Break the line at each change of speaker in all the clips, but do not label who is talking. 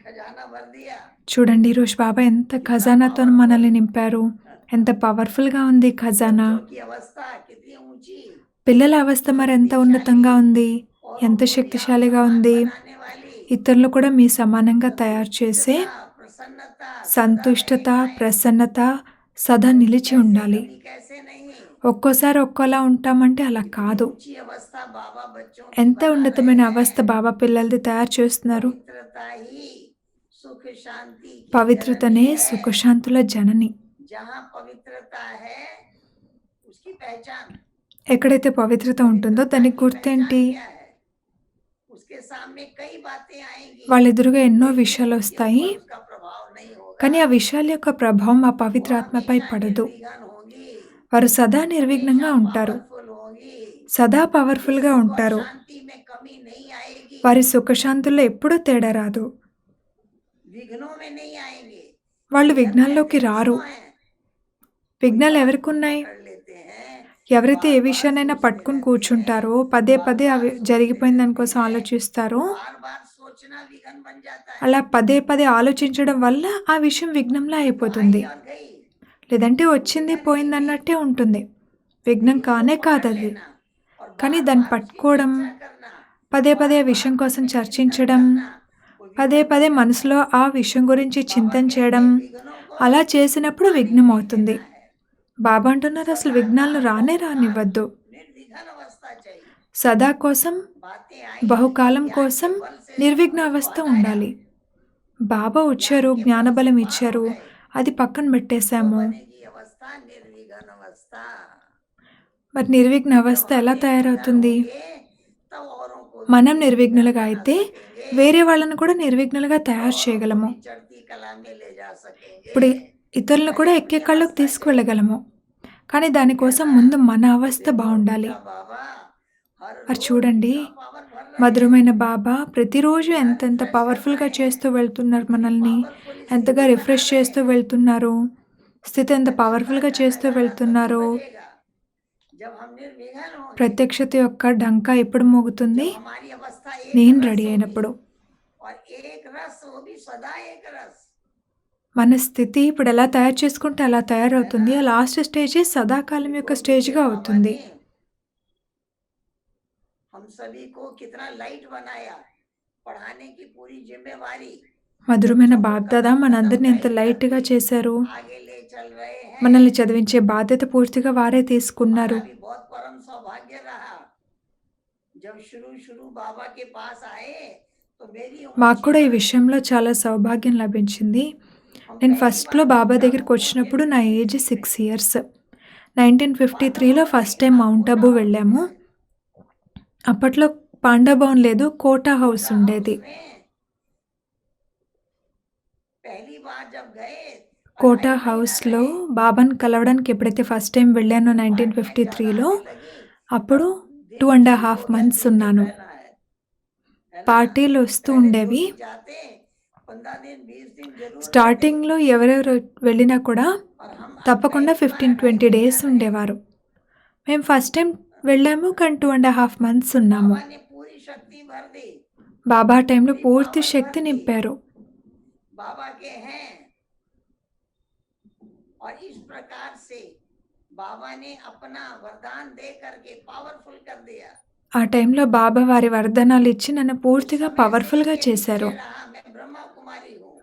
खजाना भर दिया।
చూడండి ఈరోజు బాబా ఎంత
कितना
ఖజానాతో
पावरफुल,
మనల్ని నింపారు. ఎంత పవర్‌ఫుల్‌గా ఉంది ఖజానా.
बच्चों की अवस्था कितनी ऊंची,
పిల్లల అవస్థ మరెంత
शक्तिशाली,
ఉన్నతంగా ఉంది.
औरों
ఎంత
को भी आप
శక్తిశాలిగా
समान
ఉంది.
बनाने वाली,
ఇతరులు కూడా మీ సమానంగా తయారు చేసే
संतुष्टता प्रसन्नता सदा
సంతుష్టత,
रहेगा है।
ప్రసన్నత సదా
कभी
నిలిచి
कैसे
ఉండాలి.
कभी कैसे नहीं।
ఒక్కోసారి ఒక్కోలా ఉంటామంటే అలా
इतनी
కాదు.
ऊंची अवस्था बाबा बच्चों की
ఎంత
बना रहे
ఉన్నతమైన
हैं।
అవస్థ బాబా పిల్లలది తయారు చేస్తున్నారు.
पवित्रता ही सुख शांति की जननी
పవిత్రతనే
है।
సుఖశాంతుల జనని.
जहाँ पवित्रता है उसकी पहचान,
ఎక్కడైతే పవిత్రత ఉంటుందో
पवित्रता
దానికి
की
గుర్తేంటి?
पहचान क्या है? उसके सामने कई बातें आएंगी,
వాళ్ళ ఎదురుగా ఎన్నో
लेकिन
విషయాలు
उनके
వస్తాయి.
ऊपर उसका प्रभाव नहीं होगा।
కానీ ఆ విషయాల యొక్క ప్రభావం ఆ పవిత్ర
वो
ఆత్మపై
हमेशा
పడదు.
निर्विघ्न होंगी,
వారు సదా
हमेशा
నిర్విఘ్నంగా ఉంటారు.
पावरफुल होंगी।
సదా
उनकी
పవర్‌ఫుల్‌గా
सुख और
ఉంటారు.
शांति में कमी नहीं आएगी,
వారి సుఖశాంతుల్లో ఎప్పుడూ తేడా రాదు.
विघ्नों में नहीं आएंगे।
వాళ్ళు
विघ्न
విఘ్నాల్లోకి
ऐसे
రారు.
किसको हैं? कोई
విఘ్నాలు
बात को
ఎవరికున్నాయి?
पकड़ लेते हैं,
ఎవరైతే ఏ
बार बार
విషయాన్నైనా
सोचते
పట్టుకుని
रहते हैं,
కూర్చుంటారో, పదే
बार
పదే
बार
అవి
सोचते
జరిగిపోయిన
रहते
దానికోసం
हैं,
ఆలోచిస్తారో,
बार बार सोचना विघ्न बन जाता है।
అలా పదే పదే ఆలోచించడం వల్ల ఆ విషయం విఘ్నంలా
नहीं तो आई
అయిపోతుంది.
और गई,
లేదంటే
वो
వచ్చింది
विघ्न नहीं है।
పోయిందన్నట్టే ఉంటుంది. విఘ్నం
लेकिन उसको
కానే
पकड़
కాదది.
लेना और
కానీ
बार
దాన్ని
बार उसकी
పట్టుకోవడం,
चर्चा करना,
పదే పదే
बार
ఆ
बार
విషయం కోసం
मन में चिंतन
చర్చించడం,
करना, वो
పదే
विघ्न
పదే
बन जाता
మనసులో
है।
ఆ విషయం గురించి
बाबा
చింతన
कहते
చేయడం,
हैं विघ्नों को
అలా చేసినప్పుడు
आने
విఘ్నం
नहीं
అవుతుంది.
देना है,
బాబా అంటున్నారు అసలు
सदा
విఘ్నాలను
काल
రానే
बहुकाल
రానివ్వద్దు.
निर्विघ्न अवस्था चाहिए।
సదా కోసం,
बातें आई तो
బహుకాలం
ज्ञान
కోసం
के बल से
నిర్విఘ్న
उसको
అవస్థ
हटाया,
ఉండాలి. బాబా
ज्ञान
వచ్చారు,
के बल से
జ్ఞానబలం
पार हो
ఇచ్చారు,
गए
అది పక్కన
तो
పెట్టేశాము.
बनेगी अवस्था निर्विघ्न अवस्था।
మరి నిర్విఘ్న
जब
అవస్థ
हम
ఎలా
निर्विघ्न
తయారవుతుంది?
होंगे तब औरों को भी
మనం
निर्विघ्न
నిర్విఘ్నులుగా
बना
అయితే
सकेंगे,
వేరే వాళ్ళని కూడా నిర్విఘ్నులుగా తయారు
औरों को
చేయగలము.
भी चढ़ती कला में ले जा सकेंगे।
ఇప్పుడు ఇతరులను కూడా
पहले
ఎక్కే
अपनी
కళ్ళకు
अवस्था चाहिए।
తీసుకువెళ్ళగలము. కానీ
फिर
దానికోసం
कहना
ముందు మన
कि
అవస్థ
देखो
బావుండాలి.
मीठा बाबा हर
మరి
रोज
చూడండి,
कितना पावर भर रहे हैं,
మధురమైన బాబా ప్రతిరోజు
कितना
ఎంతెంత
रिफ्रेश कर
పవర్‌ఫుల్‌గా
रहे हैं,
చేస్తూ వెళ్తున్నారు
कितनी
మనల్ని.
पावरफुल
ఎంతగా
स्थिति बना
రిఫ్రెష్
रहे
చేస్తూ
हैं।
వెళ్తున్నారు. స్థితి ఎంత
सच्ची
పవర్‌ఫుల్‌గా
बात का
చేస్తూ
नजारा तभी
వెళ్తున్నారు.
बजेगा जब हम निर्विघ्न होंगे,
ప్రత్యక్షత యొక్క డంకా ఎప్పుడు మోగుతుంది?
जब हमारी अवस्था एक
నేను
रस
రెడీ
होगी,
అయినప్పుడు.
और एक रस वो भी सदा एक रस,
మన స్థితి ఇప్పుడు ఎలా తయారు చేసుకుంటే అలా
है
తయారవుతుంది.
ना।
ఆ లాస్ట్ స్టేజే సదాకాలం యొక్క
देखो मीठे
స్టేజ్‌గా
बाबा
అవుతుంది.
ने हम सभी को कितना लाइट बनाया, पढ़ाने की पूरी जिम्मेवारी
మధురమైన
बच्चों को
బాప్దాదా
कदम कदम
మనందరిని ఎంత
गाइड
లైట్‌గా
करके
చేశారు.
आगे ले चल रहे हैं।
మనల్ని చదివించే బాధ్యత పూర్తిగా వారే
हमारा
తీసుకున్నారు.
भी बहुत परम सौभाग्य रहा, जब शुरू शुरू बाबा के पास आए तो मेरी उम्र
మాకు
6
కూడా ఈ
वर्ष
విషయంలో
थी।
చాలా సౌభాగ్యం లభించింది.
हम
నేను
पहली
ఫస్ట్‌లో
बार
బాబా
माउंट
దగ్గరికి
आबू
వచ్చినప్పుడు
पहुंचे
నా
थे
ఏజ్
1953
6
में।
ఇయర్స్.
पांडव
1953లో
भवन
ఫస్ట్
नहीं
టైం
था,
మౌంట్
कोटा
అబూ
हाउस
వెళ్ళాము.
में।
అప్పట్లో పాండా భవన్ లేదు, కోటా హౌస్
कोटा हाउस
ఉండేది.
में पहली बार जब गए
కోటా
2.5 महीना
హౌస్‌లో
रहे,
బాబాని కలవడానికి ఎప్పుడైతే ఫస్ట్ టైం వెళ్ళానో
जब हार्ट अटैक ज्यादा
1953లో,
आने लगी
అప్పుడు
तब
2
देखते ही
½
हो गया
మంత్స్
कि इसे
ఉన్నాను.
कहना है ना।
పార్టీలు వస్తూ
पहले जो
ఉండేవి.
भी जाते 15 दिन 20 दिन जरूर रहते,
స్టార్టింగ్‌లో ఎవరెవరు వెళ్ళినా కూడా
और हम आज
తప్పకుండా
पहली बार
15-20
2.5
డేస్
महीना रहे।
ఉండేవారు. మేము ఫస్ట్ టైం వెళ్ళాము, కానీ 2 ½ మంత్స్ ఉన్నాము.
बाबा ने पूरी शक्ति भर दी,
బాబా ఆ టైంలో
पूरी
పూర్తి
पावर
శక్తి
भर दी,
నింపారు.
बाबा के हैं। और इस प्रकार से बाबा ने अपना वरदान दे करके पावरफुल कर दिया।
ఆ టైంలో బాబా వారి వరదానాలు ఇచ్చి నన్ను
उस
పూర్తిగా
समय से
పవర్‌ఫుల్‌గా
ये
చేశారు.
निश्चय रहा मैं ब्रह्मा कुमारी हूँ।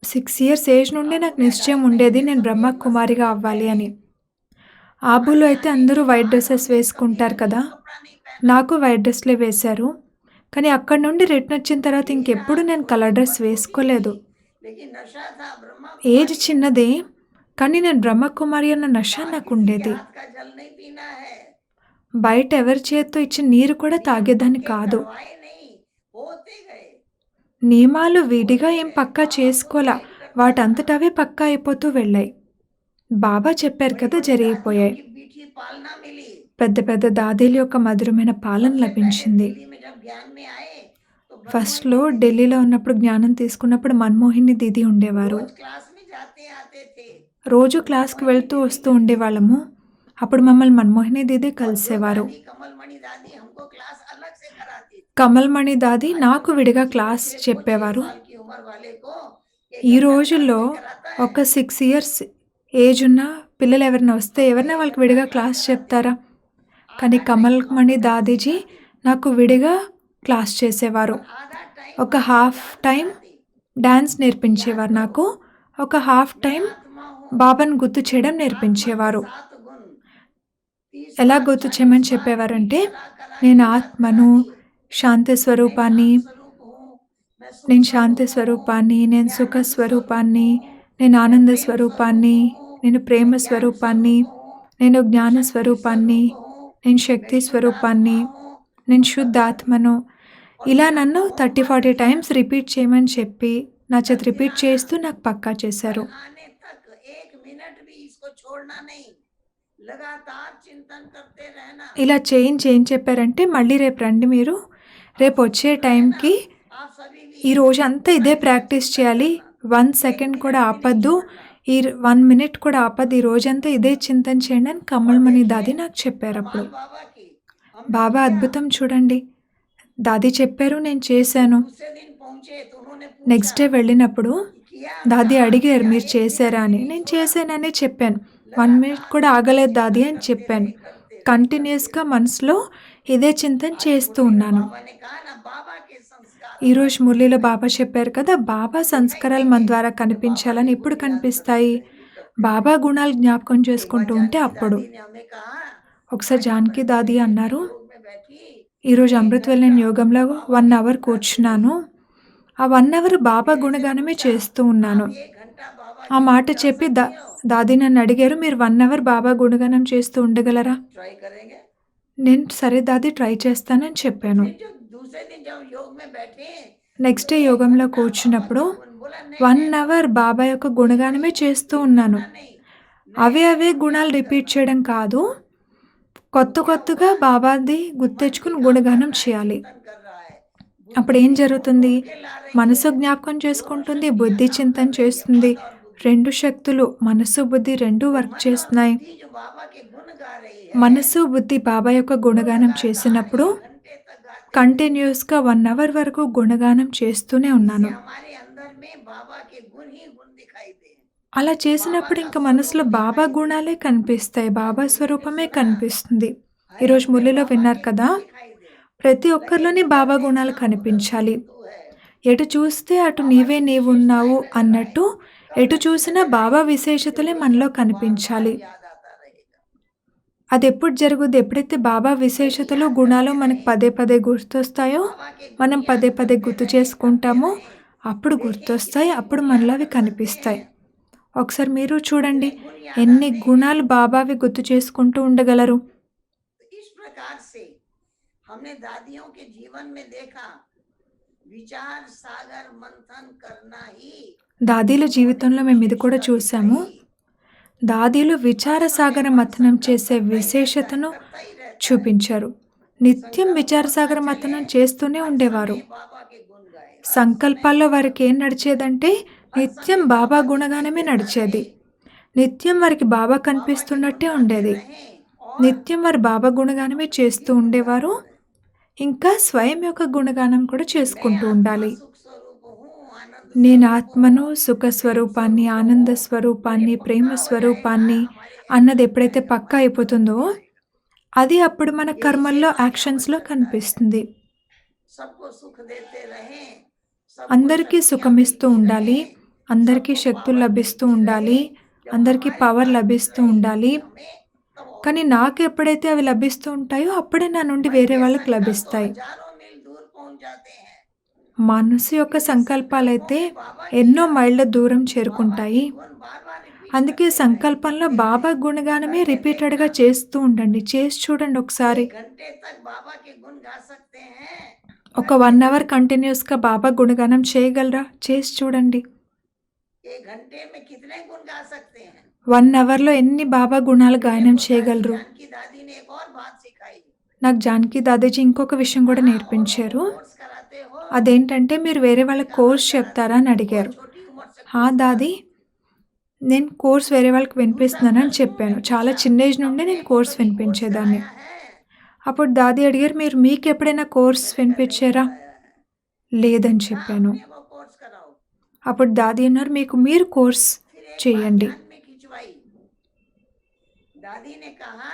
6 ఇయర్స్ ఏజ్ నుండి
आबू
నాకు
में
నిశ్చయం
2.5
ఉండేది
महीने
నేను
सब
బ్రహ్మ
एक वस्त्र
కుమారిగా
में
అవ్వాలి
पहने,
అని.
वहां
ఆబులో
से
అయితే
आने
అందరూ
के
వైట్
बाद
డ్రెసెస్
हमने कभी
వేసుకుంటారు కదా.
रंगीन कपड़ा नहीं पहना।
నాకు వైట్ డ్రెస్‌లే వేశారు. కానీ అక్కడి నుండి రిటర్న్ వచ్చిన తర్వాత
यही रहा,
ఇంకెప్పుడు నేను
थोड़ी
కలర్ డ్రెస్
उम्र छोटी
వేసుకోలేదు.
थी लेकिन नशा था ब्रह्मा
ఏజ్
कुमारी हूँ।
చిన్నదే, కానీ నేను బ్రహ్మకుమారి అన్న నష
बाहर
నాకు
किसी के
ఉండేది.
हाथ का जल नहीं पीना है,
బయట ఎవరి చేత్తో ఇచ్చిన నీరు కూడా
नियम
తాగేదాన్ని
पक्के
కాదు.
करवाए नहीं, होते गए,
నియమాలు విడిగా
होते
ఏం
गए।
పక్కా
बाबा खुद
చేసుకోలా,
गाइड करता
వాటంతట
रहा।
అవే పక్కా అయిపోతూ వెళ్ళాయి. బాబా చెప్పారు
बड़ी
కదా,
बड़ी दादियों
జరిగిపోయాయి.
की मीठी पालना मिली।
పెద్ద పెద్ద దాదీల యొక్క మధురమైన పాలన
सबसे पहले
లభించింది.
दिल्ली में जब ज्ञान में आए तो
ఫస్ట్‌లో
मनमोहिनी दीदी
ఢిల్లీలో ఉన్నప్పుడు జ్ఞానం తీసుకున్నప్పుడు మన్మోహిని దీదీ ఉండేవారు.
रोज क्लास में जाते आते थे,
రోజు
तो
క్లాస్‌కి
मनमोहिनी
వెళ్తూ
दीदी
వస్తూ
मिलती थी।
ఉండేవాళ్ళము. అప్పుడు మమ్మల్ని మన్మోహిని దీదీ
और जो
కలిసేవారు.
दादी कमलमणि दादी हमको क्लास अलग से कराती थी।
కమల్‌మణి దాది
आज
నాకు
हम
విడిగా
किसी
క్లాస్
बच्चे को 6
చెప్పేవారు.
साल की उम्र उम्र वाले को
ఈ
1 घंटा क्लास
రోజుల్లో
में कराता है।
ఒక 6 ఇయర్స్ ఏజ్ ఉన్న పిల్లలు ఎవరైనా వస్తే ఎవరైనా వాళ్ళకి విడిగా క్లాస్ చెప్తారా? కానీ
आधा
కమల్
टाइम
మణి
कंप्यूटर
దాదీజీ
सिखाती
నాకు విడిగా క్లాస్ చేసేవారు.
और आधा टाइम
ఒక
हमको
హాఫ్
डांस
టైం
सिखाती।
డాన్స్
याद
నేర్పించేవారు
करो,
నాకు. ఒక హాఫ్
मैं
టైం
आत्मा हूँ।
బాబాను గుర్తు చేయడం
आत्मा के
నేర్పించేవారు.
7 गुण, 30
ఎలా
बार,
గుర్తు
40
చేయమని
बार
చెప్పేవారంటే,
रिपीट करा
నేను
के याद
ఆత్మను,
कराती।
శాంతి
मैं
స్వరూపాన్ని,
ज्ञान स्वरूप हूँ, मैं सुख
నేను శాంతి
स्वरूप हूँ,
స్వరూపాన్ని, నేను
मैं
సుఖ
आनंद स्वरूप
స్వరూపాన్ని,
हूँ,
నేను
मैं
ఆనంద
प्रेम स्वरूप
స్వరూపాన్ని,
हूँ,
నేను ప్రేమ
मैं ज्ञान
స్వరూపాన్ని,
स्वरूप हूँ,
నేను
मैं
జ్ఞాన
शक्ति
స్వరూపాన్ని,
स्वरूप हूँ,
నేను
मैं
శక్తి
शुद्ध
స్వరూపాన్ని,
आत्मा हूँ
నేను
और
శుద్ధ
सभी।
ఆత్మను.
और
ఇలా
फिर
నన్ను
हमको
30,
होमवर्क
40
दिया,
టైమ్స్ రిపీట్ చేయమని చెప్పి నా చేత
कल
రిపీట్
दिलाना,
చేస్తూ నాకు పక్కా
कल
చేశారు.
आने तक 1 मिनट भी इसको छोड़ना नहीं, लगातार चिंतन करते रहना।
ఇలా చేయించి ఏం చెప్పారంటే, మళ్ళీ రేపు రండి మీరు.
आप
రేపు
सब
వచ్చే
सुन रहे हैं ना,
టైంకి
आप सभी भी
ఈ
1
రోజంతా
मिनट
ఇదే
इसका
ప్రాక్టీస్
चिंतन
చేయాలి.
करना,
1
1
సెకండ్ కూడా
मिनट भी नहीं
ఆపొద్దు.
छोड़ना।
ఈ 1 మినిట్ కూడా ఆపొద్దు. ఈ రోజంతా ఇదే చింతన చేయండి అని
और
కమల్ మణి
देखिए
దాది నాకు చెప్పారప్పుడు.
कमाल बाबा की, हमने
బాబా
किया,
అద్భుతం చూడండి. దాది చెప్పారు, నేను
फिर
చేశాను.
दूसरे दिन पहुंचे तो उन्होंने
నెక్స్ట్
पूछा
డే వెళ్ళినప్పుడు
कि किया,
దాది
कहा
అడిగారు,
किया,
మీరు
1
చేశారా
मिनट भी
అని.
नहीं
నేను
छोड़ा,
చేశానని చెప్పాను. 1 మినిట్
लगातार
కూడా
इसका
ఆగలేదు దాది
चिंतन
అని
करते
చెప్పాను.
रहे, करते रहे, करते
కంటిన్యూస్‌గా
रहे।
మనసులో ఇదే చింతన
आज
చేస్తూ
मुरली में
ఉన్నాను.
बाबा ने कहा ना, बाबा के संस्कार
ఈరోజు
हमारे
మురళిలో
जीवन में
బాబా చెప్పారు కదా, బాబా
दिखाई
సంస్కారాలు మన
देंगे
ద్వారా
जब बाबा
కనిపించాలని
के
ఎప్పుడు
गुण याद करते
కనిపిస్తాయి?
रहेंगे, करते
బాబా
रहेंगे।
గుణాలు జ్ఞాపకం
एक बार
చేసుకుంటూ ఉంటే
जानकी
అప్పుడు.
दादी ने हमें कहा,
ఒకసారి
आज
జానకి
अमृत
దాది
वेले में
అన్నారు,
योग में बैठी,
ఈరోజు
1
అమృత్
घंटा
వేళ యోగంలో
बाबा
1
के
అవర్
गुण गाती
కూర్చున్నాను.
रही।
ఆ 1 అవర్ బాబా
मेरे से
గుణగానమే
पूछा,
చేస్తూ ఉన్నాను.
आप 1 घंटा बाबा
ఆ
के
మాట
गुण गा
చెప్పి
सकती हो?
దాది నన్ను అడిగారు, మీరు 1 అవర్ బాబా గుణగానం చేస్తూ ఉండగలరా?
ट्राई करेंगे।
నేను సరే దాది ట్రై చేస్తానని చెప్పాను.
फिर जो दूसरे दिन जब योग में बैठे
నెక్స్ట్
तो
డే
1
యోగంలో
घंटा बाबा
కూర్చున్నప్పుడు
के गुण, बोला नहीं
1
नहीं,
అవర్ బాబా యొక్క గుణగానమే చేస్తూ
1
ఉన్నాను.
घंटा नहीं,
అవే
नए
అవే
गुण
గుణాలు
याद
రిపీట్
करना।
చేయడం కాదు,
तो
కొత్త
क्या
కొత్తగా
हुआ,
బాబాది
मन भी
గుర్తెచ్చుకుని
काम कर
గుణగానం
रहा है,
చేయాలి.
चिंतन कर रहा है,
అప్పుడు
बुद्धि
ఏం
भी ढूंढ
జరుగుతుంది?
ढूंढ के ला रही
మనసు
है,
జ్ఞాపకం
2
చేసుకుంటుంది,
शक्तियां
బుద్ధి
काम
చింతన
कर रही है,
చేస్తుంది.
मन और बुद्धि।
2 శక్తులు మనసు, బుద్ధి 2
वो
వర్క్
मन और
చేస్తున్నాయి.
बुद्धि जो बाबा के गुण गा रही है,
మనసు, బుద్ధి బాబా యొక్క
वो
గుణగానం
लगातार
చేసినప్పుడు
1 घंटे तक गाते थे,
కంటిన్యూస్‌గా 1 అవర్ వరకు గుణగానం చేస్తూనే
जिससे
ఉన్నాను.
हमारे अंदर में बाबा के गुण ही गुण दिखाई दे,
అలా
बाबा
చేసినప్పుడు
का
ఇంక మనసులో
स्वरूप
బాబా
दिखाई दे।
గుణాలే కనిపిస్తాయి.
आज
బాబా
मुरली में
స్వరూపమే
सुना,
కనిపిస్తుంది.
हर
ఈరోజు
एक में
మురళిలో
बाबा
విన్నారు
के
కదా,
गुण दिखाई दे,
ప్రతి
लगे
ఒక్కరిలోని
जिधर
బాబా
देखना
గుణాలు
उधर
కనిపించాలి.
तू है।
ఎటు చూస్తే అటు
बाबा
నీవే
की
నీవున్నావు
विशेषताएं नजर आए,
అన్నట్టు
कब
ఎటు
नजर
చూసినా బాబా
आएगी, जब
విశేషతలే
वो
మనలో
शब्द बार
కనిపించాలి.
बार याद आता रहेगा।
అది ఎప్పుడు జరుగుద్ది? ఎప్పుడైతే బాబా
यही
విశేషతలు,
याद
గుణాలు
करते
మనకు
रहें,
పదే పదే గుర్తొస్తాయో,
बाबा के गुण
మనం
याद
పదే పదే
करते
గుర్తు
रहें, करते
చేసుకుంటామో,
रहें।
అప్పుడు
देखिए
గుర్తొస్తాయి.
कितने
అప్పుడు
गुण
మనలో
याद
అవి
कर सकते
కనిపిస్తాయి.
हैं,
ఒకసారి మీరు చూడండి,
कितने गुण याद
ఎన్ని
आते हैं।
గుణాలు బాబావి గుర్తు చేసుకుంటూ ఉండగలరు.
तो इस प्रकार से हमने दादियों के जीवन में देखा, विचार सागर मंथन करना ही
దాదీల జీవితంలో మేము ఇది కూడా చూసాము. దాదీలు విచార సాగర మథనం చేసే విశేషతను చూపించారు. నిత్యం విచార సాగర మథనం చేస్తూనే ఉండేవారు.
बाबा के गुण गाए,
సంకల్పాల్లో వారికి ఏం నడిచేదంటే నిత్యం బాబా గుణగానమే నడిచేది. నిత్యం వారికి బాబా కనిపిస్తున్నట్టే ఉండేది. నిత్యం వారు బాబా గుణగానమే చేస్తూ ఉండేవారు. ఇంకా స్వయం యొక్క గుణగానం కూడా చేసుకుంటూ ఉండాలి. నేను ఆత్మను, సుఖ స్వరూపాన్ని, ఆనంద స్వరూపాన్ని, ప్రేమ స్వరూపాన్ని అన్నది ఎప్పుడైతే పక్కా అయిపోతుందో, అది అప్పుడు మన కర్మల్లో, యాక్షన్స్‌లో కనిపిస్తుంది.
सबको सुख देते रहें,
అందరికీ సుఖమిస్తూ ఉండాలి, అందరికీ శక్తులు లభిస్తూ ఉండాలి, అందరికీ పవర్ లభిస్తూ ఉండాలి. కానీ నాకు ఎప్పుడైతే అవి లభిస్తూ ఉంటాయో అప్పుడే నా నుండి వేరే వాళ్ళకి లభిస్తాయి.
हजारों मील दूर पहुंच जाते हैं।
మనసు యొక్క సంకల్పాలైతే ఎన్నో మైళ్ళ దూరం చేరుకుంటాయి.
गुण बार बार रिपीट
అందుకే సంకల్పంలో బాబా గుణగానమే రిపీటెడ్‌గా చేస్తూ ఉండండి. చేసి చూడండి ఒకసారి.
घंटे तक बाबा के गुण गा सकते हैं।
ఒక 1 అవర్ కంటిన్యూస్‌గా బాబా గుణగానం చేయగలరా? చేసి చూడండి.
1 घंटे में कितने गुण गा सकते हैं?
1 అవర్‌లో ఎన్ని బాబా గుణాలు గాయనం చేయగలరు?
जानकी दादी ने एक और बात सिखाई,
నాకు జానకి దాదాజీ ఇంకొక విషయం కూడా నేర్పించారు.
कोर्स कराते हो,
అదేంటంటే మీరు వేరే వాళ్ళకి కోర్స్ చెప్తారా అని అడిగారు.
छोटी उम्र से
హా దాది, నేను కోర్స్ వేరే వాళ్ళకి వినిపిస్తున్నానని చెప్పాను. చాలా చిన్న ఏజ్ నుండే నేను కోర్స్ వినిపించేదాన్ని. అప్పుడు దాది అడిగారు, మీరు ఎప్పుడైనా కోర్స్ వినిపించారా? లేదని చెప్పాను.
वो कोर्स कराओ।
అప్పుడు దాది అన్నారు, మీకు మీరు కోర్స్
फिर एक बात
చేయండి.
ध्यान में खिंचवाई। दादी ने कहा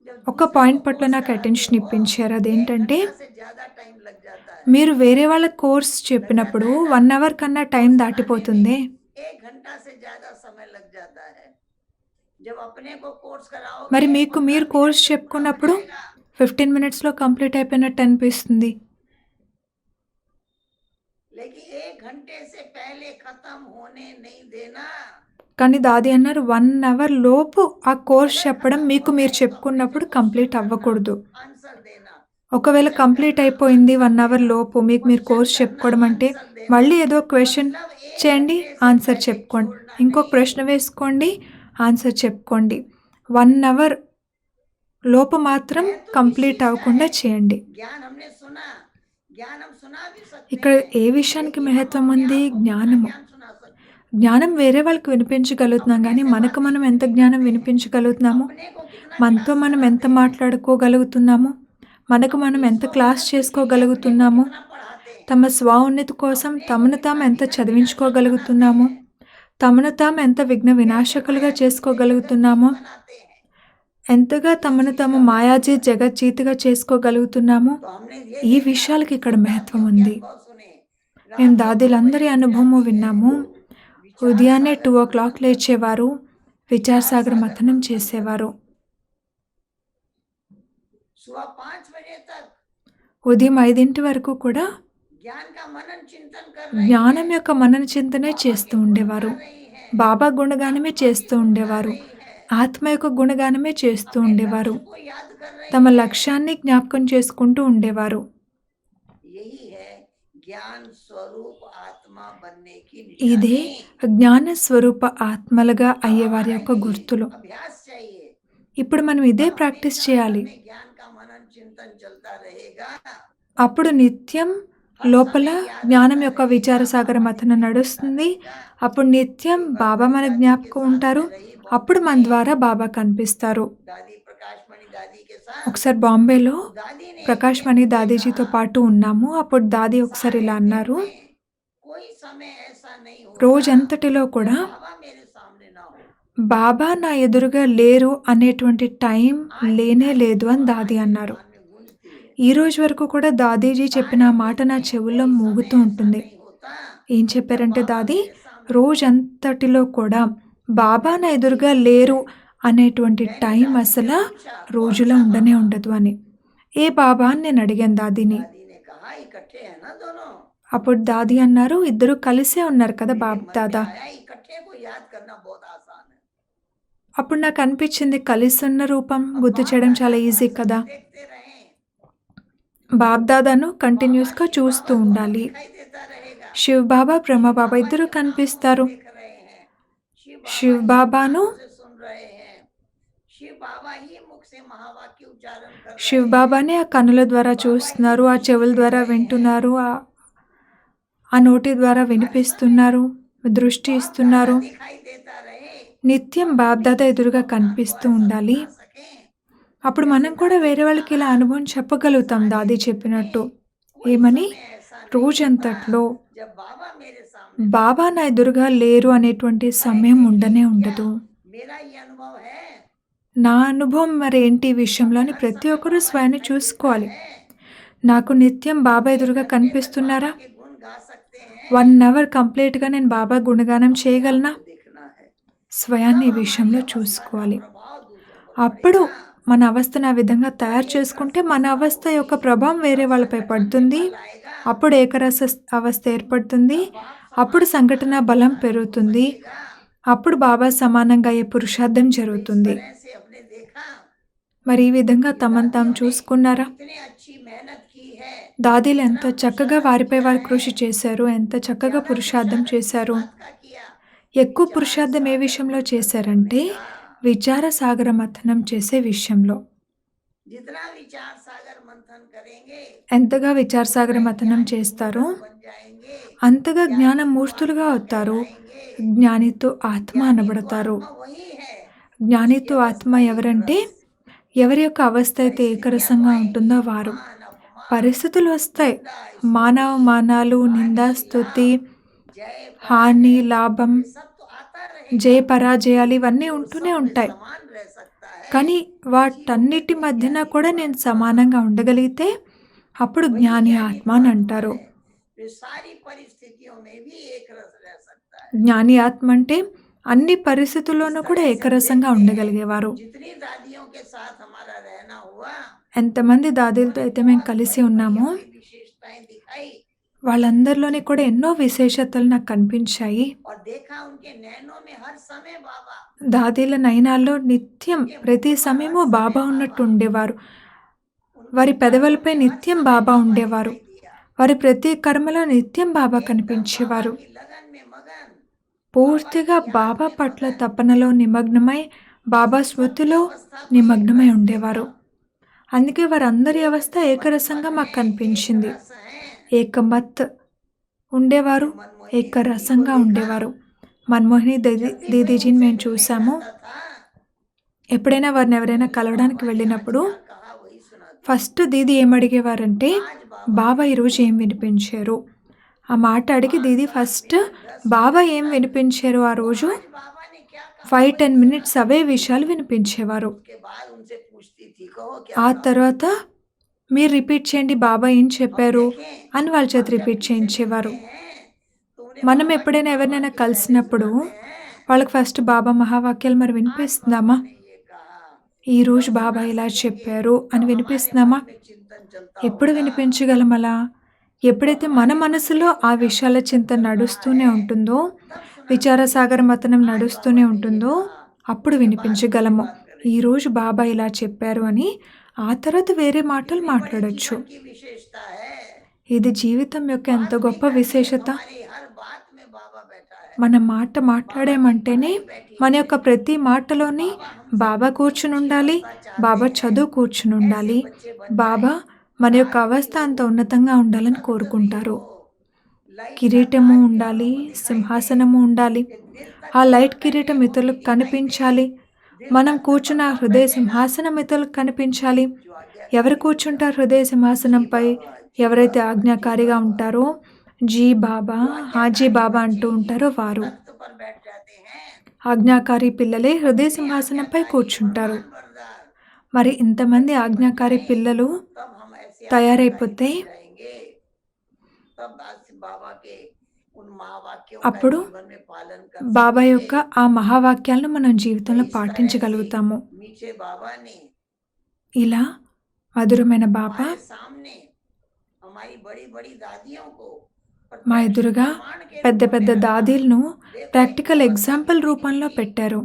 जब
ఒక
दूसरों
పాయింట్
को
పట్ల
कोर्स
నాకు
कराते
అటెన్షన్
हो
ఇప్పించారు.
1
అదేంటంటే
घंटा से ज्यादा टाइम लग जाता है।
మీరు వేరే వాళ్ళ కోర్స్ చెప్పినప్పుడు 1 అవర్ కన్నా టైం
कोर्स कराने
దాటిపోతుందే.
में 1 घंटा से ज्यादा समय लग जाता है। जब अपने को कोर्स
మరి
कराओगे
మీకు
15
మీరు
मिनट
కోర్స్
में पूरा हो
చెప్పుకున్నప్పుడు
जाएगा।
15 మినిట్స్‌లో కంప్లీట్ అయిపోయినట్టు అనిపిస్తుంది.
लेकिन 1 घंटे से पहले खत्म होने नहीं देना।
కానీ దాది అన్నారు 1 అవర్ లోపు ఆ కోర్స్
अगर
చెప్పడం
खत्म
మీకు
हो
మీరు
गए तो अपने से
చెప్పుకున్నప్పుడు
क्वेश्चन
కంప్లీట్
करना,
అవ్వకూడదు.
आंसर देना।
ఒకవేళ
क्वेश्चन
కంప్లీట్
करना,
అయిపోయింది 1
आंसर
అవర్
देना।
లోపు మీకు మీరు
क्वेश्चन
కోర్స్
करना,
చెప్పుకోవడం అంటే
आंसर देना।
మళ్ళీ ఏదో క్వెషన్
मतलब 1
చేయండి,
घंटे से
ఆన్సర్
पहले
చెప్పుకోండి.
छोड़ना
ఇంకొక
नहीं।
ప్రశ్న వేసుకోండి, ఆన్సర్ చెప్పుకోండి. 1 అవర్ లోపు మాత్రం
है तो इस
కంప్లీట్
चीज का
అవ్వకుండా
है।
చేయండి.
ज्ञान हमने सुना, ज्ञान हम सुना भी सकते
ఇక్కడ
हैं,
ఏ విషయానికి
लेकिन हम
మహత్వం
अपने
ఉంది?
आप को कितना
జ్ఞానము.
ज्ञान सुना सकते हैं।
జ్ఞానం వేరే వాళ్ళకి వినిపించగలుగుతున్నాం
अपने
కానీ
से
మనకు
बातें
మనం ఎంత
कितनी
జ్ఞానం
करते हैं,
వినిపించగలుగుతున్నాము?
अपने को कितना
మనతో
क्लास
మనం ఎంత
कराते हैं,
మాట్లాడుకోగలుగుతున్నాము? మనకు మనం
अपनी
ఎంత క్లాస్
स्वउन्नति के लिए अपने को
చేసుకోగలుగుతున్నాము?
कितना पढ़ाते हैं,
తమ స్వోన్నతి కోసం
अपने को
తమను
कितना
తాము ఎంత
विघ्न विनाशक
చదివించుకోగలుగుతున్నాము?
बनाते हैं,
తమను తాము ఎంత విఘ్న
कैसे
వినాశకులుగా
मायावी से
చేసుకోగలుగుతున్నాము?
जगत बनाते हैं।
ఎంతగా
इस
తమను
चीज
తాము
का महत्व
మాయాజీ
है।
జగజ్జీతిగా చేసుకోగలుగుతున్నాము?
तो हमने ये
ఈ
देखा,
విషయాలకి ఇక్కడ
दादी
మహత్వం
के
ఉంది.
अनुभव सुने।
మేము
रात को 2
దాదీలందరి
बजे उठ
అనుభవము
जाती है,
విన్నాము.
विचार
ఉదయాన్నే
सागर
2
मंथन करती
లేచేవారు, విచార్
विचार
సాగర్
सागर
మథనం
मंथन
చేసేవారు.
सुबह 5 बजे तक
ఉదయం 5 వరకు కూడా
ज्ञान का मनन चिंतन कर रही
జ్ఞానం
है,
యొక్క మనన చింతనే
बाबा
చేస్తూ
के गुण
ఉండేవారు.
गा रही है,
బాబా గుణగానమే
आत्मा की
చేస్తూ
गुण गा
ఉండేవారు.
रही है,
ఆత్మ యొక్క గుణగానమే చేస్తూ
अपने
ఉండేవారు.
लक्ष्य को याद कर रही
తమ
है।
లక్ష్యాన్ని జ్ఞాపకం చేసుకుంటూ ఉండేవారు.
यही है ज्ञान स्वरूप आत्मा बनने की
ఇదే
निशानी।
జ్ఞాన స్వరూప ఆత్మలుగా
अब
అయ్యేవారి
हमारा
యొక్క
यही
గుర్తులు.
अभ्यास चाहिए।
ఇప్పుడు మనం ఇదే
तब
ప్రాక్టీస్
हमेशा
చేయాలి.
अंदर में ज्ञान का मनन चिंतन चलता रहेगा।
అప్పుడు నిత్యం
हर
లోపల
समय याद
జ్ఞానం
आता
యొక్క
रहेगा,
విచార సాగర
बाबा
మథనం
नित्य
నడుస్తుంది.
रहता रहेगा।
అప్పుడు నిత్యం
एक बार
బాబా
बड़ी
మన
दादी के
జ్ఞాపకం
साथ
ఉంటారు.
में रही
అప్పుడు
बॉम्बे
మన
में,
ద్వారా బాబా కనిపిస్తారు.
दादी प्रकाशमणि दादी के साथ।
ఒకసారి బాంబేలో
तो दादी ने
ప్రకాష్
एक
మణి
दिन मुझे
దాదీజీతో
कहा,
పాటు ఉన్నాము. అప్పుడు దాది ఒకసారి
सारे
ఇలా
दिन
అన్నారు,
में कोई समय ऐसा नहीं होता
రోజంతటిలో
जब
కూడా
बाबा मेरे सामने ना हो।
బాబా నా ఎదురుగా లేరు అనేటువంటి టైం
आज भी
లేనే
दादी
లేదు
की
అని
वो
దాది
आवाज मेरे
అన్నారు.
कान में गूंजती है।
ఈ రోజు వరకు కూడా దాదీజీ చెప్పిన ఆ మాట నా చెవుల్లో
कोई समय
మోగుతూ
ऐसा
ఉంటుంది.
नहीं होता
ఏం
जब
చెప్పారంటే
बाबा
దాది,
मेरे सामने ना हो।
రోజంతటిలో కూడా బాబా నా ఎదురుగా లేరు అనేటువంటి
मैंने
టైం
दादी से
అసలు
पूछा, कौन
రోజులో
सा
ఉండనే
बाबा?
ఉండదు అని. ఏ బాబా అని నేను అడిగాను దాదిని.
दादी ने कहा इकट्ठे हैं ना दोनों।
అప్పుడు దాది అన్నారు, ఇద్దరు కలిసే ఉన్నారు కదా
मेरे
బాబ్
मन में
దాదా.
आया इकट्ठे को याद करना बहुत आसान है।
అప్పుడు నాకు అనిపించింది కలిసి ఉన్న రూపం
अब
గుర్తు
बाप
చేయడం
दादा
చాలా
को
ఈజీ
हम
కదా.
सभी देखते रहें,
బాబ్ దాదాను
बाबा
కంటిన్యూస్గా
शिव
చూస్తూ
बाबा दोनों
ఉండాలి.
दिखाई देता रहेगा।
శివ్ బాబా బ్రహ్మ
शिव
బాబా
बाबा
ఇద్దరు
जब नाम
కనిపిస్తారు.
देख रहे हैं, शिव
శివ్
बाबा ही
బాబాను
कानों से सुन रहे हैं, शिव बाबा ही मुख से महावाक्य उच्चारण कर
శివ్
रहे हैं,
బాబానే ఆ కన్నుల ద్వారా
बाबा ही
చూస్తున్నారు, ఆ
दृष्टि
చెవుల
दे
ద్వారా
रहे हैं।
వింటున్నారు, ఆ నోటి ద్వారా
हर समय
వినిపిస్తున్నారు, దృష్టి
बाप
ఇస్తున్నారు.
दादा दिखाई देता रहे,
నిత్యం
हम
బాబ్
भी
దాదా
किसी
ఎదురుగా
को अपना को
కనిపిస్తూ
ऐसा
ఉండాలి.
सुना सकें।
అప్పుడు
जैसे
మనం కూడా
दादी
వేరే
ने
వాళ్ళకి ఇలా
कहा,
అనుభవం చెప్పగలుగుతాం
सारे
దాది
दिन
చెప్పినట్టు.
में कोई
ఏమని?
समय ऐसा नहीं होता
రోజంతట్లో
जब बाबा मेरे सामने ना
బాబా నా ఎదురుగా లేరు అనేటువంటి
अरे
సమయం
देखिए,
ఉండనే
क्या
ఉండదు.
मेरा ये अनुभव है।
నా అనుభవం మరి ఏంటి ఈ విషయంలోని
हर
ప్రతి
समय
ఒక్కరూ
बाबा
స్వయాన్ని
दिखाई
చూసుకోవాలి.
देता है।
నాకు నిత్యం బాబా
एक
ఎదురుగా
घंटे तक
కనిపిస్తున్నారా?
बाबा के गुण गा सकते हैं,
1 అవర్ కంప్లీట్‌గా నేను బాబా గుణగానం
अपने
చేయగలనా?
आप को देखना है।
స్వయాన్ని
तब
ఈ
हमारी
విషయంలో
अवस्था का
చూసుకోవాలి.
प्रभाव दूसरों पर
అప్పుడు
पड़ेगा।
మన అవస్థను ఆ విధంగా తయారు చేసుకుంటే మన అవస్థ యొక్క ప్రభావం వేరే వాళ్ళపై పడుతుంది. అప్పుడు ఏకరస అవస్థ ఏర్పడుతుంది. అప్పుడు సంఘటన బలం పెరుగుతుంది. అప్పుడు బాబా సమానంగా అయ్యే పురుషార్థం జరుగుతుంది.
तरह से अपने देखा
మరి ఈ విధంగా తమను తాము చూసుకున్నారా?
इतनी अच्छी मेहनत की है,
దాదీలు ఎంత చక్కగా వారిపై వారు కృషి చేశారు, ఎంత చక్కగా
ज्यादा
పురుషార్థం
पुरुषार्थ किस
చేశారు.
बात का किया?
ఎక్కువ
विचार
పురుషార్థం ఏ
सागर
విషయంలో
मंथन
చేశారంటే
करने का।
విచార సాగర మథనం చేసే విషయంలో.
जितना विचार सागर मंथन करेंगे
ఎంతగా విచార సాగర మథనం చేస్తారో
बन जाएंगे,
అంతగా జ్ఞానమూర్తులుగా అవుతారు. జ్ఞానితో ఆత్మ అనబడతారు.
आत्मा वही है।
జ్ఞానితో ఆత్మ ఎవరంటే ఎవరి యొక్క అవస్థ అయితే ఏకరసంగా ఉంటుందో వారు.
मान अपमान
పరిస్థితులు వస్తాయి,
निंदा,
మానవ మానాలు, నిందా, స్తుతి,
जय
హాని, లాభం,
ये सब तो आता रहेगा,
జయ పరాజయాలు ఇవన్నీ
केवल
ఉంటూనే
सब में
ఉంటాయి.
समान रह सकता है
కానీ వాటన్నిటి మధ్యన కూడా నేను సమానంగా ఉండగలిగితే అప్పుడు
वही
జ్ఞాని
ज्ञानी
ఆత్మ
तो
అని
आत्मा
అంటారు.
है, जो सारी परिस्थितियों में भी एक रस रह सकता है।
జ్ఞాని ఆత్మ అంటే అన్ని పరిస్థితుల్లోనూ
इस
కూడా
तरह से हम
ఏకరసంగా
देखते हैं,
ఉండగలిగేవారు.
जितनी दादियों के साथ हमारा रहना हुआ,
ఎంతమంది దాదీలతో
उन्होंने
అయితే మేము
बहुत
కలిసి
बड़ी बड़ी
ఉన్నామో
हमें विशेषताएं दिखाई
వాళ్ళందరిలోని కూడా ఎన్నో విశేషతలు నాకు కనిపించాయి.
और देखा उनके नैनों में हर समय बाबा,
దాదీల నయనాల్లో నిత్యం ప్రతి సమయము బాబా ఉన్నట్టు ఉండేవారు.
उनके
వారి
कर्मों
పెదవులపై
में हर
నిత్యం
समय
బాబా
बाबा
ఉండేవారు.
दिखाई दिया।
వారి ప్రతి కర్మలో నిత్యం బాబా
एकदम
కనిపించేవారు.
बाबा की लगन में मगन,
పూర్తిగా
बाबा की याद
బాబా
में
పట్ల
मगन,
తపనలో నిమగ్నమై బాబా
सबकी
స్మృతిలో
अवस्था को एक
నిమగ్నమై
रस
ఉండేవారు.
देखा।
అందుకే వారందరి
एक
అవస్థ
मत
ఏకరసంగా
मत
మాకు
हैं,
కనిపించింది.
एक रस हैं।
ఏకమత్ ఉండేవారు,
मनमोहिनी दीदी को
ఏకరసంగా
देखा,
ఉండేవారు. మన్మోహిని
जब भी कोई
దీదీజీని
उनसे
మేము
मिलने
చూసాము.
जाता था,
ఎప్పుడైనా వారిని ఎవరైనా
बोले
కలవడానికి
बाबा ने आज
వెళ్ళినప్పుడు
क्या कहा वही सुनाती।
ఫస్ట్ దీది ఏమడిగేవారంటే
आज बाबा
బాబా
ने
ఈరోజు ఏం వినిపించారు. ఆ మాట అడిగి దీది
5, 7
ఫస్ట్
मिनट 10
బాబా
मिनट
ఏం
तक
వినిపించారు ఆ
वो
రోజు
आज बाबा ने क्या कहा
5-10
वही
మినిట్స్
सुनाती।
అవే విషయాలు వినిపించేవారు.
उसके बाद उनसे पूछती थी कहो क्या
ఆ
कहा।
తర్వాత మీరు రిపీట్ చేయండి బాబా ఏం
हम
చెప్పారు
देखें,
అని వాళ్ళ చేత
हम जब
రిపీట్
किसी से
చేయించేవారు.
मिलते हैं तो उन्हें
మనం
बाबा के
ఎప్పుడైనా ఎవరినైనా
महावाक्य पहले
కలిసినప్పుడు
सुनाते हैं।
వాళ్ళకి ఫస్ట్ బాబా మహావాక్యాలు మరి
आज
వినిపిస్తున్నామా,
बाबा ने ये कहा,
ఈ రోజు
तब
బాబా
सुना
ఇలా
सकेंगे,
చెప్పారు అని
तब हमारे
వినిపిస్తున్నామా.
मन में चिंतन चलता
ఎప్పుడు
होगा।
వినిపించగలం అలా? ఎప్పుడైతే మన మనసులో ఆ విషయాల చింతన నడుస్తూనే ఉంటుందో,
तब
విచారసాగర
सुना
మతనం
आज
నడుస్తూనే
बाबा ने ये
ఉంటుందో
कहा,
అప్పుడు
उसके बाद
వినిపించగలము.
दूसरी बात करें।
ఈరోజు బాబా ఇలా చెప్పారు అని ఆ తర్వాత వేరే మాటలు
कितनी बड़ी
మాట్లాడొచ్చు.
जीवन की विशेषता है।
ఇది జీవితం యొక్క ఎంత
बात नहीं
గొప్ప
करनी,
విశేషత.
हमारी हर बात में बाबा बैठा है।
మన మాట మాట్లాడామంటేనే మన యొక్క ప్రతి మాటలోని బాబా కూర్చుని ఉండాలి, బాబా చదువు కూర్చుని ఉండాలి, బాబా మన యొక్క అవస్థ అంత ఉన్నతంగా ఉండాలని కోరుకుంటారు. కిరీటము ఉండాలి, సింహాసనము ఉండాలి. ఆ లైట్ కిరీటం ఇతరులకు కనిపించాలి. మనం కూర్చున్న ఆ హృదయ సింహాసనం ఇతరులకు కనిపించాలి. ఎవరు కూర్చుంటారు హృదయ సింహాసనంపై? ఎవరైతే ఆజ్ఞాకారిగా ఉంటారో, జీ బాబా, హాజీ బాబా అంటూ ఉంటారో వారు.
तख्त पर बैठ जाते हैं।
ఆజ్ఞాకారి పిల్లలే హృదయ సింహాసనంపై కూర్చుంటారు. మరి ఇంతమంది ఆజ్ఞాకారి పిల్లలు
तब हम ऐसे
తయారైపోతే
आज्ञाकारी बन जाएंगे। तब आज बाबा के उन महावाक्यों का
అప్పుడు
जीवन में पालन कर
బాబా
सकेंगे।
యొక్క ఆ మహావాక్యాలను మనం జీవితంలో
इस तरह
పాటించగలుగుతాము.
से मीठे बाबा ने
ఇలా మధురమైన బాబా
हमारे सामने हमारी बड़ी बड़ी दादियों को
మా
प्रत्यक्ष
ఎదురుగా
प्रमाण के
పెద్ద
रूप में
పెద్ద
रखा।
దాదీలను
देखो,
ప్రాక్టికల్
एक
ఎగ్జాంపుల్
अवस्था
రూపంలో
कितनी
పెట్టారు.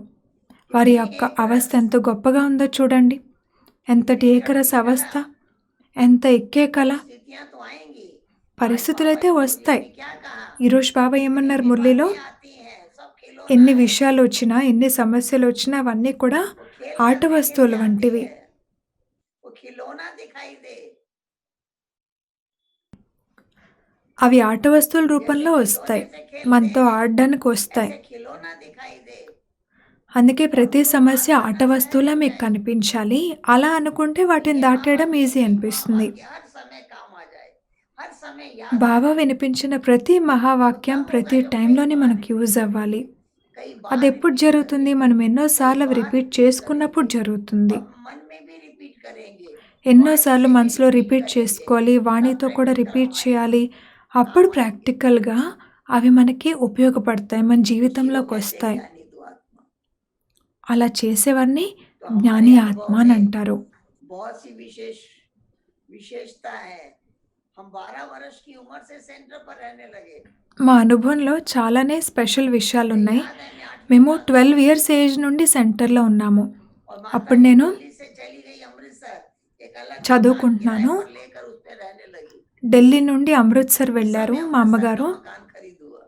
వారి యొక్క అవస్థ ఎంత గొప్పగా ఉందో చూడండి. ఎంతటి ఏకరస అవస్థ, ఎంత ఎక్కే కళ.
परिस्थितियां तो आएंगी।
పరిస్థితులైతే వస్తాయి.
क्या कहा?
ఈరోజు బాబా ఏమన్నారు మురళిలో,
आती हैं, सब खिलौना
ఎన్ని
है।
విషయాలు వచ్చినా, ఎన్ని సమస్యలు వచ్చినా అవన్నీ కూడా
वो खेल
ఆట
करने के
వస్తువుల
लिए आती
వంటివి.
है। वो खिलौना दिखाई दे।
అవి ఆట వస్తువుల రూపంలో వస్తాయి, మనతో ఆడడానికి వస్తాయి.
ऐसे खिलौना दिखाई दे।
అందుకే ప్రతి సమస్య ఆట వస్తువులా మీకు కనిపించాలి. అలా అనుకుంటే వాటిని దాటేయడం ఈజీ అనిపిస్తుంది.
कि हर समय काम आ जाए, हर समय याद
బాబా వినిపించిన ప్రతి మహావాక్యం ప్రతి టైంలోనే మనకు యూజ్ అవ్వాలి.
कई
అది
बार
ఎప్పుడు జరుగుతుంది? మనం ఎన్నోసార్లు అవి రిపీట్ చేసుకున్నప్పుడు జరుగుతుంది.
मन में भी रिपीट करेंगे।
ఎన్నోసార్లు మనసులో రిపీట్ చేసుకోవాలి, వాణితో కూడా రిపీట్ చేయాలి. అప్పుడు ప్రాక్టికల్గా అవి మనకి ఉపయోగపడతాయి, మన జీవితంలోకి వస్తాయి.
ज्ञानी तो आत्मा।
అలా చేసేవారిని జ్ఞాని ఆత్మ అని అంటారు.
बहुत सी विशेषता है। हम 12 वर्ष की उम्र से सेंटर पर रहने लगे।
మా అనుభవంలో చాలానే స్పెషల్ విషయాలు ఉన్నాయి.
याद है, मैं 8वीं
మేము
क्लास
12 ఇయర్స్ ఏజ్ నుండి సెంటర్లో ఉన్నాము.
और माता
అప్పుడు
जी
నేను
दिल्ली से चली गई अमृतसर, एक अलग
చదువుకుంటున్నాను.
किराए पर लेकर उस पे रहने लगी।
ఢిల్లీ నుండి అమృత్సర్ వెళ్ళారు
समय
మా
अमृतसर
అమ్మగారు.
का मकान खरीद हुआ।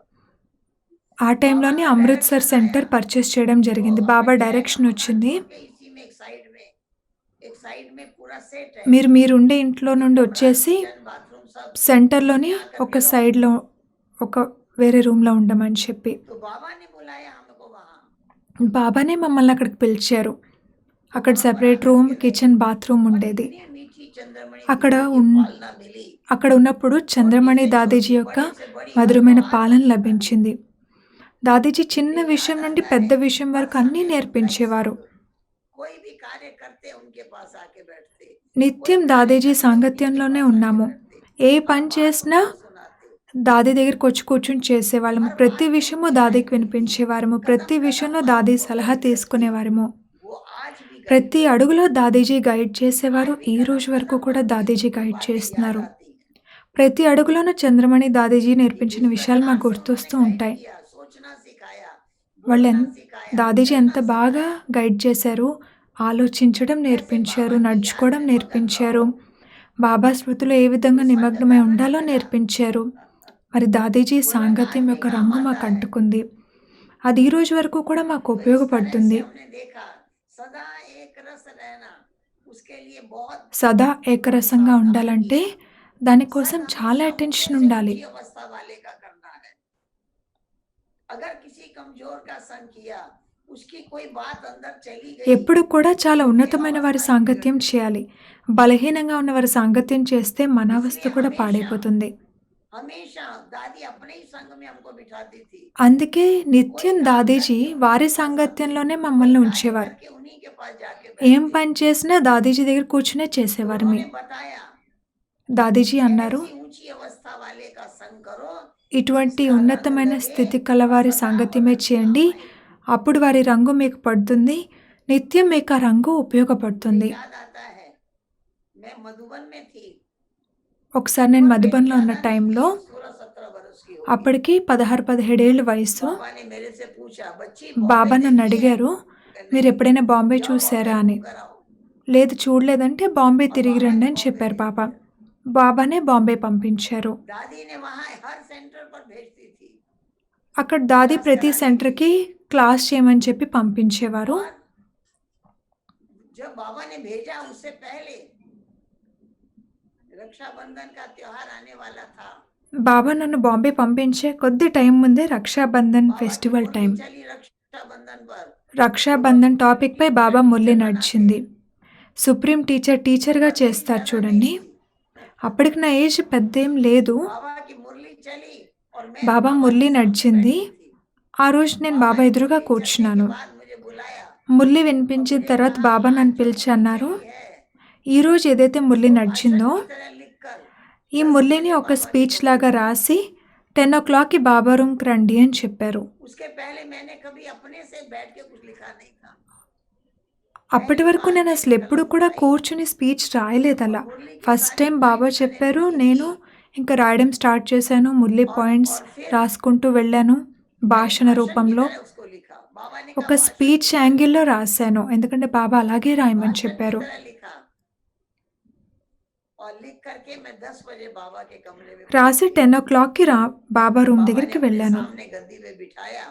ఆ టైంలోనే అమృత్సర్ సెంటర్ పర్చేస్ చేయడం జరిగింది. బాబా డైరెక్షన్ వచ్చింది,
इसी में एक साइड में पूरा सेट है।
మీరు మీరుండే ఇంట్లో నుండి వచ్చేసి
किचन, बाथरूम सब।
సెంటర్లోని ఒక సైడ్లో ఒక వేరే రూమ్లో ఉండమని చెప్పి
तो बाबा ने बुलाया हमको वहाँ।
బాబానే మమ్మల్ని అక్కడికి పిలిచారు. అక్కడ సెపరేట్ రూమ్, కిచెన్, బాత్రూమ్ ఉండేది.
इतनी मीठी चंद्रमणि
అక్కడ
दीदी की पालना मिली।
అక్కడ ఉన్నప్పుడు చంద్రమణి దాదీజీ యొక్క మధురమైన పాలన లభించింది. దాదీజీ చిన్న
दिल
విషయం
याद
నుండి
आता
పెద్ద
है
విషయం
हर
వరకు అన్నీ
समय
నేర్పించేవారు.
कोई भी कार्य करते उनके पास आके बैठते, कोई
నిత్యం
कार्य
దాదీజీ
करते उन्हीं के
సాంగత్యంలోనే
पास आके
ఉన్నాము.
बैठते,
ఏ
हर
పని
बात
చేసినా
उनको सुनाते,
దాదీ దగ్గరికి కూర్చొని చేసేవాళ్ళము.
हर
ప్రతి
बात
విషయము
उनकी
దాదీకి
राय मिलती,
వినిపించేవారము.
कदम
ప్రతి
कदम
విషయంలో
पर
దాదీ
उनको
సలహా
गाइड करती,
తీసుకునేవారము.
वो आज भी गाइड
ప్రతి
करती,
అడుగులో దాదీజీ గైడ్
आज
చేసేవారు.
भी
ఈ
कदम
రోజు వరకు
कदम
కూడా
पर
దాదీజీ
उनकी
గైడ్
बातें याद
చేస్తున్నారు.
आती हैं
ప్రతి అడుగులోనూ చంద్రమణి దాదీజీ
कि
నేర్పించిన
जिस
విషయాలు
प्रकार
మాకు
से उन्होंने
గుర్తొస్తూ
गाइड
ఉంటాయి.
किया, सोचना सिखाया,
వాళ్ళు
बोलना सिखाया,
దాదీజీ
चलना
ఎంత బాగా
सिखाया,
గైడ్ చేశారు. ఆలోచించడం
कैसे
నేర్పించారు.
बाबा के ध्यान
నడుచుకోవడం
में मगन
నేర్పించారు.
रहो,
బాబా స్మృతిలో ఏ విధంగా
तो संग
నిమగ్నమై
करना
ఉండాలో
चला,
నేర్పించారు. మరి దాదీజీ
वो रंग आज
సాంగత్యం
भी
యొక్క
काम
రంగు
आता
మాకు
है।
అంటుకుంది. అది ఈ రోజు వరకు కూడా మాకు
तो इस तरह
ఉపయోగపడుతుంది.
से हमने देखा सदा एक रस रहना, उसके लिए बहुत
సదా ఏకరసంగా
सावधानी
ఉండాలంటే
की है।
దానికోసం
संग
చాలా
हमेशा
అటెన్షన్
ऊंचे से
ఉండాలి.
ऊंची अवस्था वाले का करना है। अगर किसी कमजोर का संग किया, उसकी कोई बात अंदर चली गई,
ఎప్పుడు కూడా చాలా
तो फिर
ఉన్నతమైన వారి
अवस्था ही
సాంగత్యం
बिगड़
చేయాలి. బలహీనంగా ఉన్న వారి సాంగత్యం చేస్తే మన అవస్థ
इसलिए
కూడా
हमेशा
పాడైపోతుంది.
हमेशा दादी अपने ही संग में हमको बिठाती थी,
అందుకే
कोई
నిత్యం
काम
దాదీజీ
करके
వారి
उनके पास आती,
సాంగత్యంలోనే
कोई
మమ్మల్ని
कार्य
ఉంచేవారు.
करके उन्हीं के पास जाके
ఏం
बैठती।
పని చేసినా దాదీజీ దగ్గర కూర్చునే
तो
చేసేవారమే.
उन्होंने बताया
దాదీజీ అన్నారు,
ऐसी ऊंची अवस्था वाले का संग करो
ఇటువంటి
जिसका रंग
ఉన్నతమైన
लगे
స్థితి
और
కలవారి
सदा
సాంగత్యమే
बदलता
చేయండి.
आए।
అప్పుడు వారి రంగు మీకు పడుతుంది. నిత్యం మీకు ఆ రంగు
मुझे
ఉపయోగపడుతుంది.
याद आता है मैं मधुबन में थी,
ఒకసారి నేను
और मेरी
మధుబన్లో ఉన్న
ज्यादा नहीं
టైంలో
थी, 16-17 बरस की होगी।
అప్పటికి 16-17 ఏళ్ళ వయసు.
बाबा ने मेरे से पूछा बच्ची
బాబా
बॉम्बे
నన్ను
देखी है?
అడిగారు,
मैंने
మీరు ఎప్పుడైనా బాంబే
जाओ
చూసారా
बॉम्बे
అని.
घूम कर आओ।
లేదు చూడలేదంటే బాంబే
और
తిరిగి
बाबा
రండి
ने
అని
बॉम्बे
చెప్పారు
भेज
బాబా.
दिया।
బాబానే బాంబే పంపించారు.
दादी ने वहां हर सेंटर पर भेजती थी
అక్కడ దాది
क्लास
ప్రతి
कराने के
సెంటర్కి
लिए।
క్లాస్ చేయమని చెప్పి పంపించేవారు.
और जब बाबा ने भेजा उससे पहले रक्षाबंधन का त्योहार आने वाला था।
బాబా నన్ను బాంబే పంపించే కొద్ది టైం ముందే రక్షాబంధన్
बाबा की
ఫెస్టివల్
मुरली
టైం.
चली रक्षाबंधन पर,
రక్షాబంధన్
सुप्रीम
టాపిక్పై
टीचर
బాబా మురళి
बनाते,
నడిచింది. సుప్రీం టీచర్గా
और मेरी
చేస్తారు
ज्यादा
చూడండి.
नहीं थी।
అప్పటికి నా ఏజ్ పెద్ద ఏం లేదు.
बाबा की मुरली चली और मैं
బాబా
बाबा
మురళి
के सामने
నడిచింది.
बैठी थी।
ఆ రోజు నేను
बाबा
బాబా
की
ఎదురుగా
मुरली चलने के
కూర్చున్నాను.
बाद मुझे बुलाया
మురళి
और
వినిపించిన
मुझे
తర్వాత
कहा
బాబా
आज
నన్ను
जो
పిలిచి
मुरली
అన్నారు,
चली है
ఈ రోజు ఏదైతే మురళి
इसको भाषण
నడిచిందో
की तरह लिखकर
ఈ
10
మురళిని
बजे
ఒక
बाबा के
స్పీచ్
कमरे
లాగా
में भेजना।
రాసి 10 o'clockకి బాబా రూమ్కి రండి అని చెప్పారు.
उसके पहले मैंने कभी अपने से बैठ के कुछ लिखा नहीं था।
అప్పటి
पहली
వరకు
बार
నేను
मैंने
అసలు ఎప్పుడు
कलम
కూడా
उठाई
కూర్చుని స్పీచ్ రాయలేదు
और
అలా.
मुरली की
ఫస్ట్
सारी
టైం బాబా
पॉइंट्स मैंने
చెప్పారు,
लिखी
నేను
थी
ఇంకా రాయడం స్టార్ట్ చేశాను. మురళి పాయింట్స్
और फिर
రాసుకుంటూ వెళ్ళాను.
मैंने
భాషణ
भाषण की
రూపంలో
तरह उसको लिखा। बाबा ने
ఒక
कहा भाषण
స్పీచ్
की तरह
యాంగిల్లో
लिखा,
రాశాను. ఎందుకంటే బాబా అలాగే రాయమని
भाषण की
చెప్పారు.
तरह लिखा और लिख करके मैं 10 बजे बाबा के कमरे में
రాసి
पहुंच
10
गया।
o'clockకి బాబా రూమ్
बाबा ने
దగ్గరికి
अपने
వెళ్ళాను.
सामने गद्दी पे बिठाया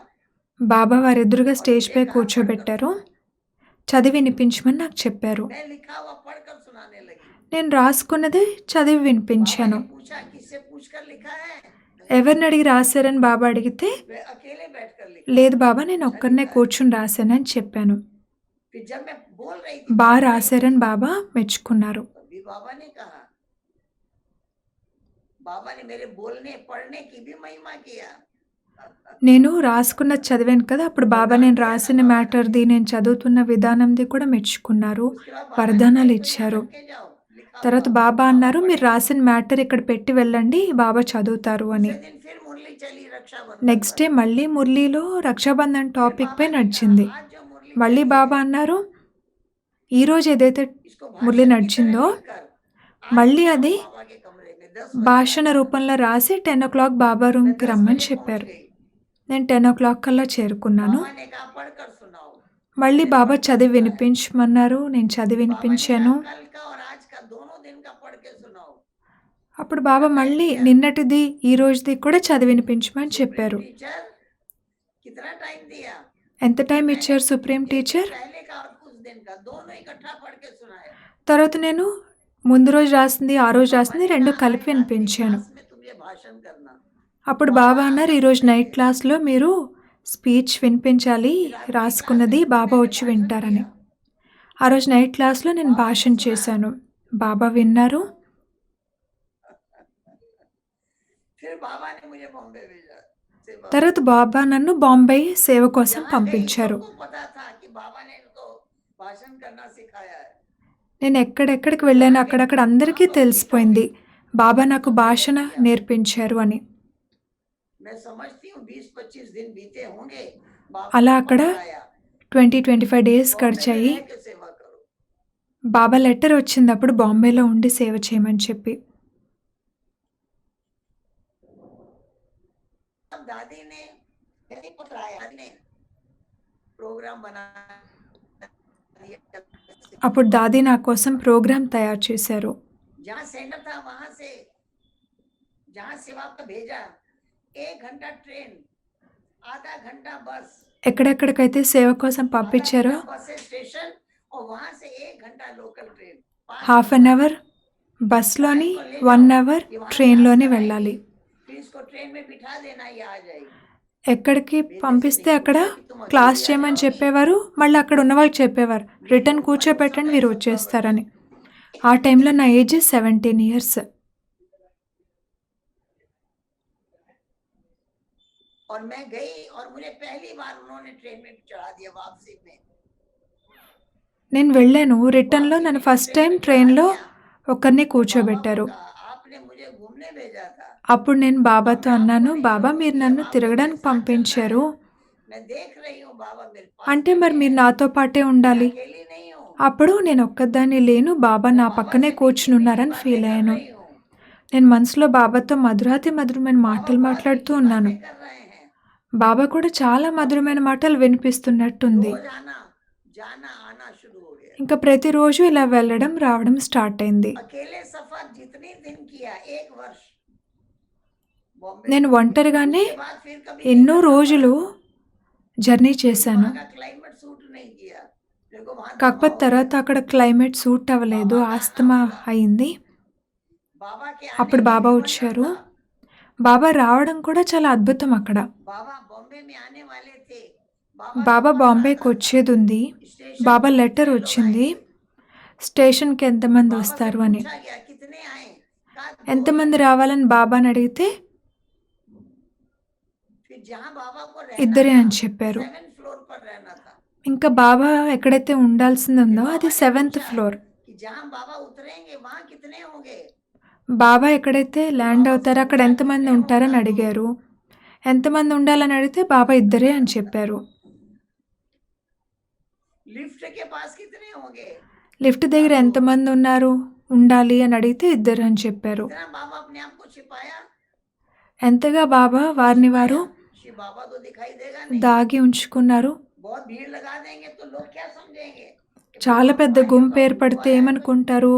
బాబా వారి ఎదురుగా
और
స్టేజ్పై
मुझे कहा पढ़कर
కూర్చోబెట్టారు.
सुनाओ।
చదివి వినిపించమని నాకు చెప్పారు.
मैं लिखा हुआ पढ़कर सुनाने लगी।
నేను రాసుకున్నది చదివి
बाबा
వినిపించాను.
ने पूछा किससे पूछकर लिखा है?
ఎవరిని అడిగి రాశారని బాబా అడిగితే,
मैं अकेले बैठकर लिखा,
లేదు బాబా నేను
अच्छा
ఒక్కరినే
लिखा है।
కూర్చుని రాశానని చెప్పాను.
फिर जब मैं बोल रही थी,
బాగా
पढ़ रही
రాశారని
थी,
బాబా మెచ్చుకున్నారు.
तभी बाबा ने कहा, बाबा ने मेरे बोलने पढ़ने की भी महिमा किया।
నేను రాసుకున్నది చదివాను కదా, అప్పుడు బాబా నేను రాసిన మ్యాటర్ది, నేను చదువుతున్న విధానంది కూడా మెచ్చుకున్నారు.
उसके बाद बाबा ने
వరదానాలు
कहा, "तो यहाँ
ఇచ్చారు.
रख के जाओ, लिखा
తర్వాత
हुआ,
బాబా
बाबा
అన్నారు, మీరు
पढ़ेंगे।"
రాసిన మ్యాటర్ ఇక్కడ పెట్టి వెళ్ళండి, బాబా చదువుతారు అని.
दूसरे दिन फिर मुरली चली रक्षाबंधन
నెక్స్ట్ డే
पर।
మళ్ళీ మురళీలో రక్షాబంధన్
फिर
టాపిక్
बाबा
పై
ने
నడిచింది.
कहा, आज जो मुरली
మళ్ళీ
चली
బాబా
है,
అన్నారు, ఈ రోజు ఏదైతే
इसको
మురళి
भाषण की तरह
నడిచిందో
लिखकर आज
మళ్ళీ
जाओ
అది
बाबा के कमरे में 10 बजे
భాషణ
आ जाना।
రూపంలో రాసి 10 o'clock బాబా
मैं
రూమ్కి
10
రమ్మని
बजे पहुंच
చెప్పారు.
गई।
నేను 10 o'clock కల్లా చేరుకున్నాను.
बाबा ने कहा पढ़कर सुनाओ।
మళ్ళీ
मैंने
బాబా
पढ़कर
చదివి
सुनाया।
వినిపించమన్నారు. నేను చదివి
बाबा ने
వినిపించాను.
कहा कल का और आज का दोनों दिन का पढ़ के सुनाओ।
అప్పుడు బాబా
क्या टाइम
మళ్ళీ
दिया?
నిన్నటిది ఈ రోజుది కూడా చదివి వినిపించమని
सुप्रीम
చెప్పారు.
टीचर कितना टाइम दिया?
ఎంత టైం
मैंने
ఇచ్చారు సుప్రీం
एक दिन
టీచర్?
पहले का और कुछ दिन का दोनों इकट्ठा पढ़ के सुनाया।
తర్వాత నేను ముందు రోజు రాసింది, ఆ రోజు
बाबा
రాసింది
ने
రెండు
कहा
కలిపి
आज रात की
వినిపించాను.
क्लास में तुम ये भाषण करना।
అప్పుడు
बाबा
బాబా అన్నారు,
आकर
ఈరోజు నైట్
बैठे।
క్లాస్లో మీరు స్పీచ్ వినిపించాలి,
फिर रात की क्लास
రాసుకున్నది
में
బాబా
मैंने
వచ్చి
भाषण
వింటారని.
किया।
ఆ రోజు నైట్ క్లాస్లో నేను
बाबा ने
భాషణ
सुना।
చేశాను. బాబా విన్నారు.
फिर बाबा ने मुझे बॉम्बे भेजा से सेवा।
తర్వాత బాబా నన్ను బాంబే సేవ కోసం
जहाँ गई
పంపించారు.
सबको पता था कि बाबा ने इनको भाषण करना सिखाया है।
నేను ఎక్కడెక్కడికి వెళ్ళానో అక్కడక్కడ అందరికీ తెలిసిపోయింది. బాబా నాకు భాషణ నేర్పించారు అని.
मैं समझती हूँ 20-25 दिन बीते होंगे, बाबा
అలా
का
అక్కడ
पत्र आया,
20-25 డేస్
बॉम्बे में
గడిచాయి.
रह के सेवा करो।
బాబా లెటర్ వచ్చింది అప్పుడు బాంబేలో ఉండి సేవ చేయమని చెప్పి.
अब दादी ने यही पत्र आया ने प्रोग्राम बना दिया,
అప్పుడు దాది నా కోసం ప్రోగ్రాం తయారు చేశారు.
जहाँ सेंटर था वहां से जहाँ सेवा को भेजा 1 घंटा ट्रेन, आधा घंटा बस,
ఎక్కడెక్కడికైతే సేవ కోసం
आधा
పంపించారో
घंटा बस से स्टेशन और वहां से 1 घंटा local train, 5
half an hour బస్లోని, 1 అవర్ ట్రైన్లోని వెళ్ళాలి.
फिर इसको ट्रेन में बिठा देना, ये आ जाएगी।
ఎక్కడికి పంపిస్తే అక్కడ క్లాస్ చేయమని చెప్పేవారు. మళ్ళీ అక్కడ ఉన్న వాళ్ళకి చెప్పేవారు రిటర్న్ కూర్చోపెట్టండి వీరు వచ్చేస్తారని. ఆ టైంలో నా ఏజ్ 17 ఇయర్స్.
और मैं गई और मुझे पहली बार उन्होंने ट्रेन में चढ़ा दिया वापसी में।
నేను వెళ్ళాను. రిటర్న్లో నన్ను ఫస్ట్ టైం ట్రైన్లో ఒకరిని కూర్చోబెట్టారు.
आपने मुझे घूमने भेजा था,
అప్పుడు నేను బాబాతో అన్నాను, బాబా మీరు నన్ను తిరగడానికి పంపించారు
मैं देख रही हूँ बाबा मेरे पास,
అంటే మరి మీరు నాతో పాటే ఉండాలి.
अकेली नहीं हूँ,
అప్పుడు నేను ఒక్కదాన్ని లేను, బాబా నా పక్కనే కూర్చుని ఉన్నారని ఫీల్ అయ్యాను.
नहीं हूँ,
నేను మనసులో బాబాతో మధురమైన మాటలు మాట్లాడుతూ ఉన్నాను.
कर रहे हैं,
బాబా కూడా చాలా మధురమైన మాటలు వినిపిస్తున్నట్టుంది.
रोज आना जाना आना शुरू हो गया।
ఇంకా ప్రతిరోజు ఇలా వెళ్ళడం రావడం స్టార్ట్ అయింది.
अकेले सफर जितने दिन किया, 1 वर्ष बॉम्बे,
నేను ఒంటరిగానే
के बाद फिर कभी
ఎన్నో రోజులు జర్నీ చేశాను.
वहाँ का क्लाइमेट सूट नहीं किया, मेरे को वहाँ
కాకపోతే తర్వాత అక్కడ క్లైమేట్ సూట్ అవ్వలేదు, ఆస్తమా అయింది.
बाबा के
అప్పుడు బాబా వచ్చారు. బాబా రావడం కూడా చాలా అద్భుతం అక్కడ.
बाबा बॉम्बे में आने वाले थे,
బాబా బాంబేకి వచ్చేది ఉంది. బాబా లెటర్ వచ్చింది స్టేషన్కి ఎంతమంది వస్తారు అని.
पूछा गया कितने आए, कहा
ఎంతమంది రావాలని బాబాని అడిగితే
फिर जहाँ बाबा को
ఇద్దరే
रहना
అని
था,
చెప్పారు.
7th फ्लोर पर रहना था,
ఇంకా బాబా ఎక్కడైతే ఉండాల్సింది ఉందో అది 7th ఫ్లోర్.
कि जहाँ बाबा उतरेंगे वहाँ कितने होंगे,
బాబా ఎక్కడైతే ల్యాండ్ అవుతారో అక్కడ ఎంతమంది ఉంటారని అడిగారు. ఎంతమంది ఉండాలని అడిగితే బాబా ఇద్దరే అని చెప్పారు.
लिफ्ट के पास कितने होंगे,
లిఫ్ట్ దగ్గర ఎంతమంది ఉన్నారు ఉండాలి అని అడిగితే ఇద్దరు అని చెప్పారు.
इतना बाबा अपने आप को छिपाया,
ఎంతగా బాబా వారిని వారు
शिव बाबा तो दिखाई देगा नहीं,
దాగి ఉంచుకున్నారు.
बहुत भीड़ लगा देंगे तो लोग क्या समझेंगे,
చాలా పెద్ద గుంపు ఏర్పడితే ఏమనుకుంటారు,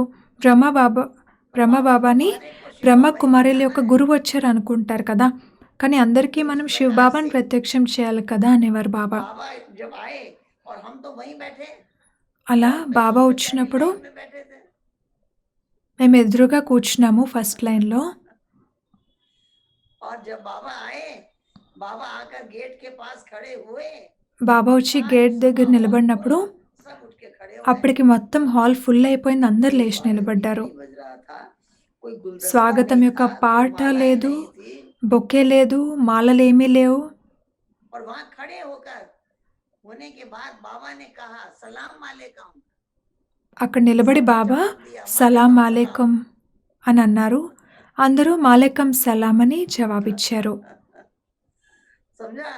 బ్రహ్మబాబాని బ్రహ్మ కుమారుల యొక్క గురువు వచ్చారు అనుకుంటారు కదా. కానీ అందరికీ మనం శివబాబాని ప్రత్యక్షం చేయాలి కదా అనేవారు బాబా.
बाबा जब आए और हम तो वहीं बैठे,
అలా బాబా వచ్చినప్పుడు
में बैठे थे,
మేము ఎదురుగా కూర్చున్నాము ఫస్ట్ లైన్లో.
और जब बाबा आए, बाबा आकर गेट के पास खड़े हुए,
బాబా వచ్చి గేట్ దగ్గర నిలబడినప్పుడు
सब उठ के खड़े हो
అప్పటికి మొత్తం హాల్ ఫుల్ అయిపోయింది. అందరు లేచి నిలబడ్డారు.
बज रहा था, कोई गुलदस्ता
స్వాగతం
नहीं
యొక్క
था,
పాట
मालाएं
లేదు,
नहीं थी,
బొకే లేదు, మాలలేమీ లేవు.
और वहां खड़े होकर होने के बाद बाबा ने कहा सलाम वालेकुम,
అక్కడ నిలబడి బాబా సలాం అలైకుం అని అన్నారు. అందరూ మాలేకం సలాం అని జవాబిచ్చారు.
समझा,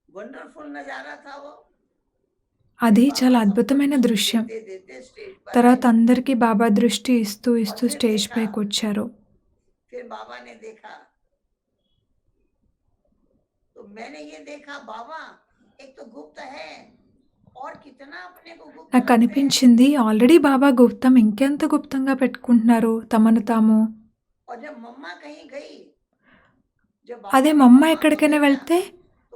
वंडरफुल नजारा था वो।
అది చాలా అద్భుతమైన దృశ్యం.
देते स्टेज पर
తర్వాత అందరికీ బాబా దృష్టి ఇస్తూ స్టేజ్ పైకి వచ్చారు.
फिर बाबा ने देखा, तो मैंने ये देखा बाबा एक तो गुप्त है और कितना अपने को गुप्त
నాకు అనిపించింది ఆల్రెడీ బాబా గుప్తం, ఇంకెంత గుప్తంగా పెట్టుకుంటున్నారు తమను తాము.
और जब मम्मा कहीं गई, जब
అదే మమ్మ ఎక్కడికైనా వెళ్తే,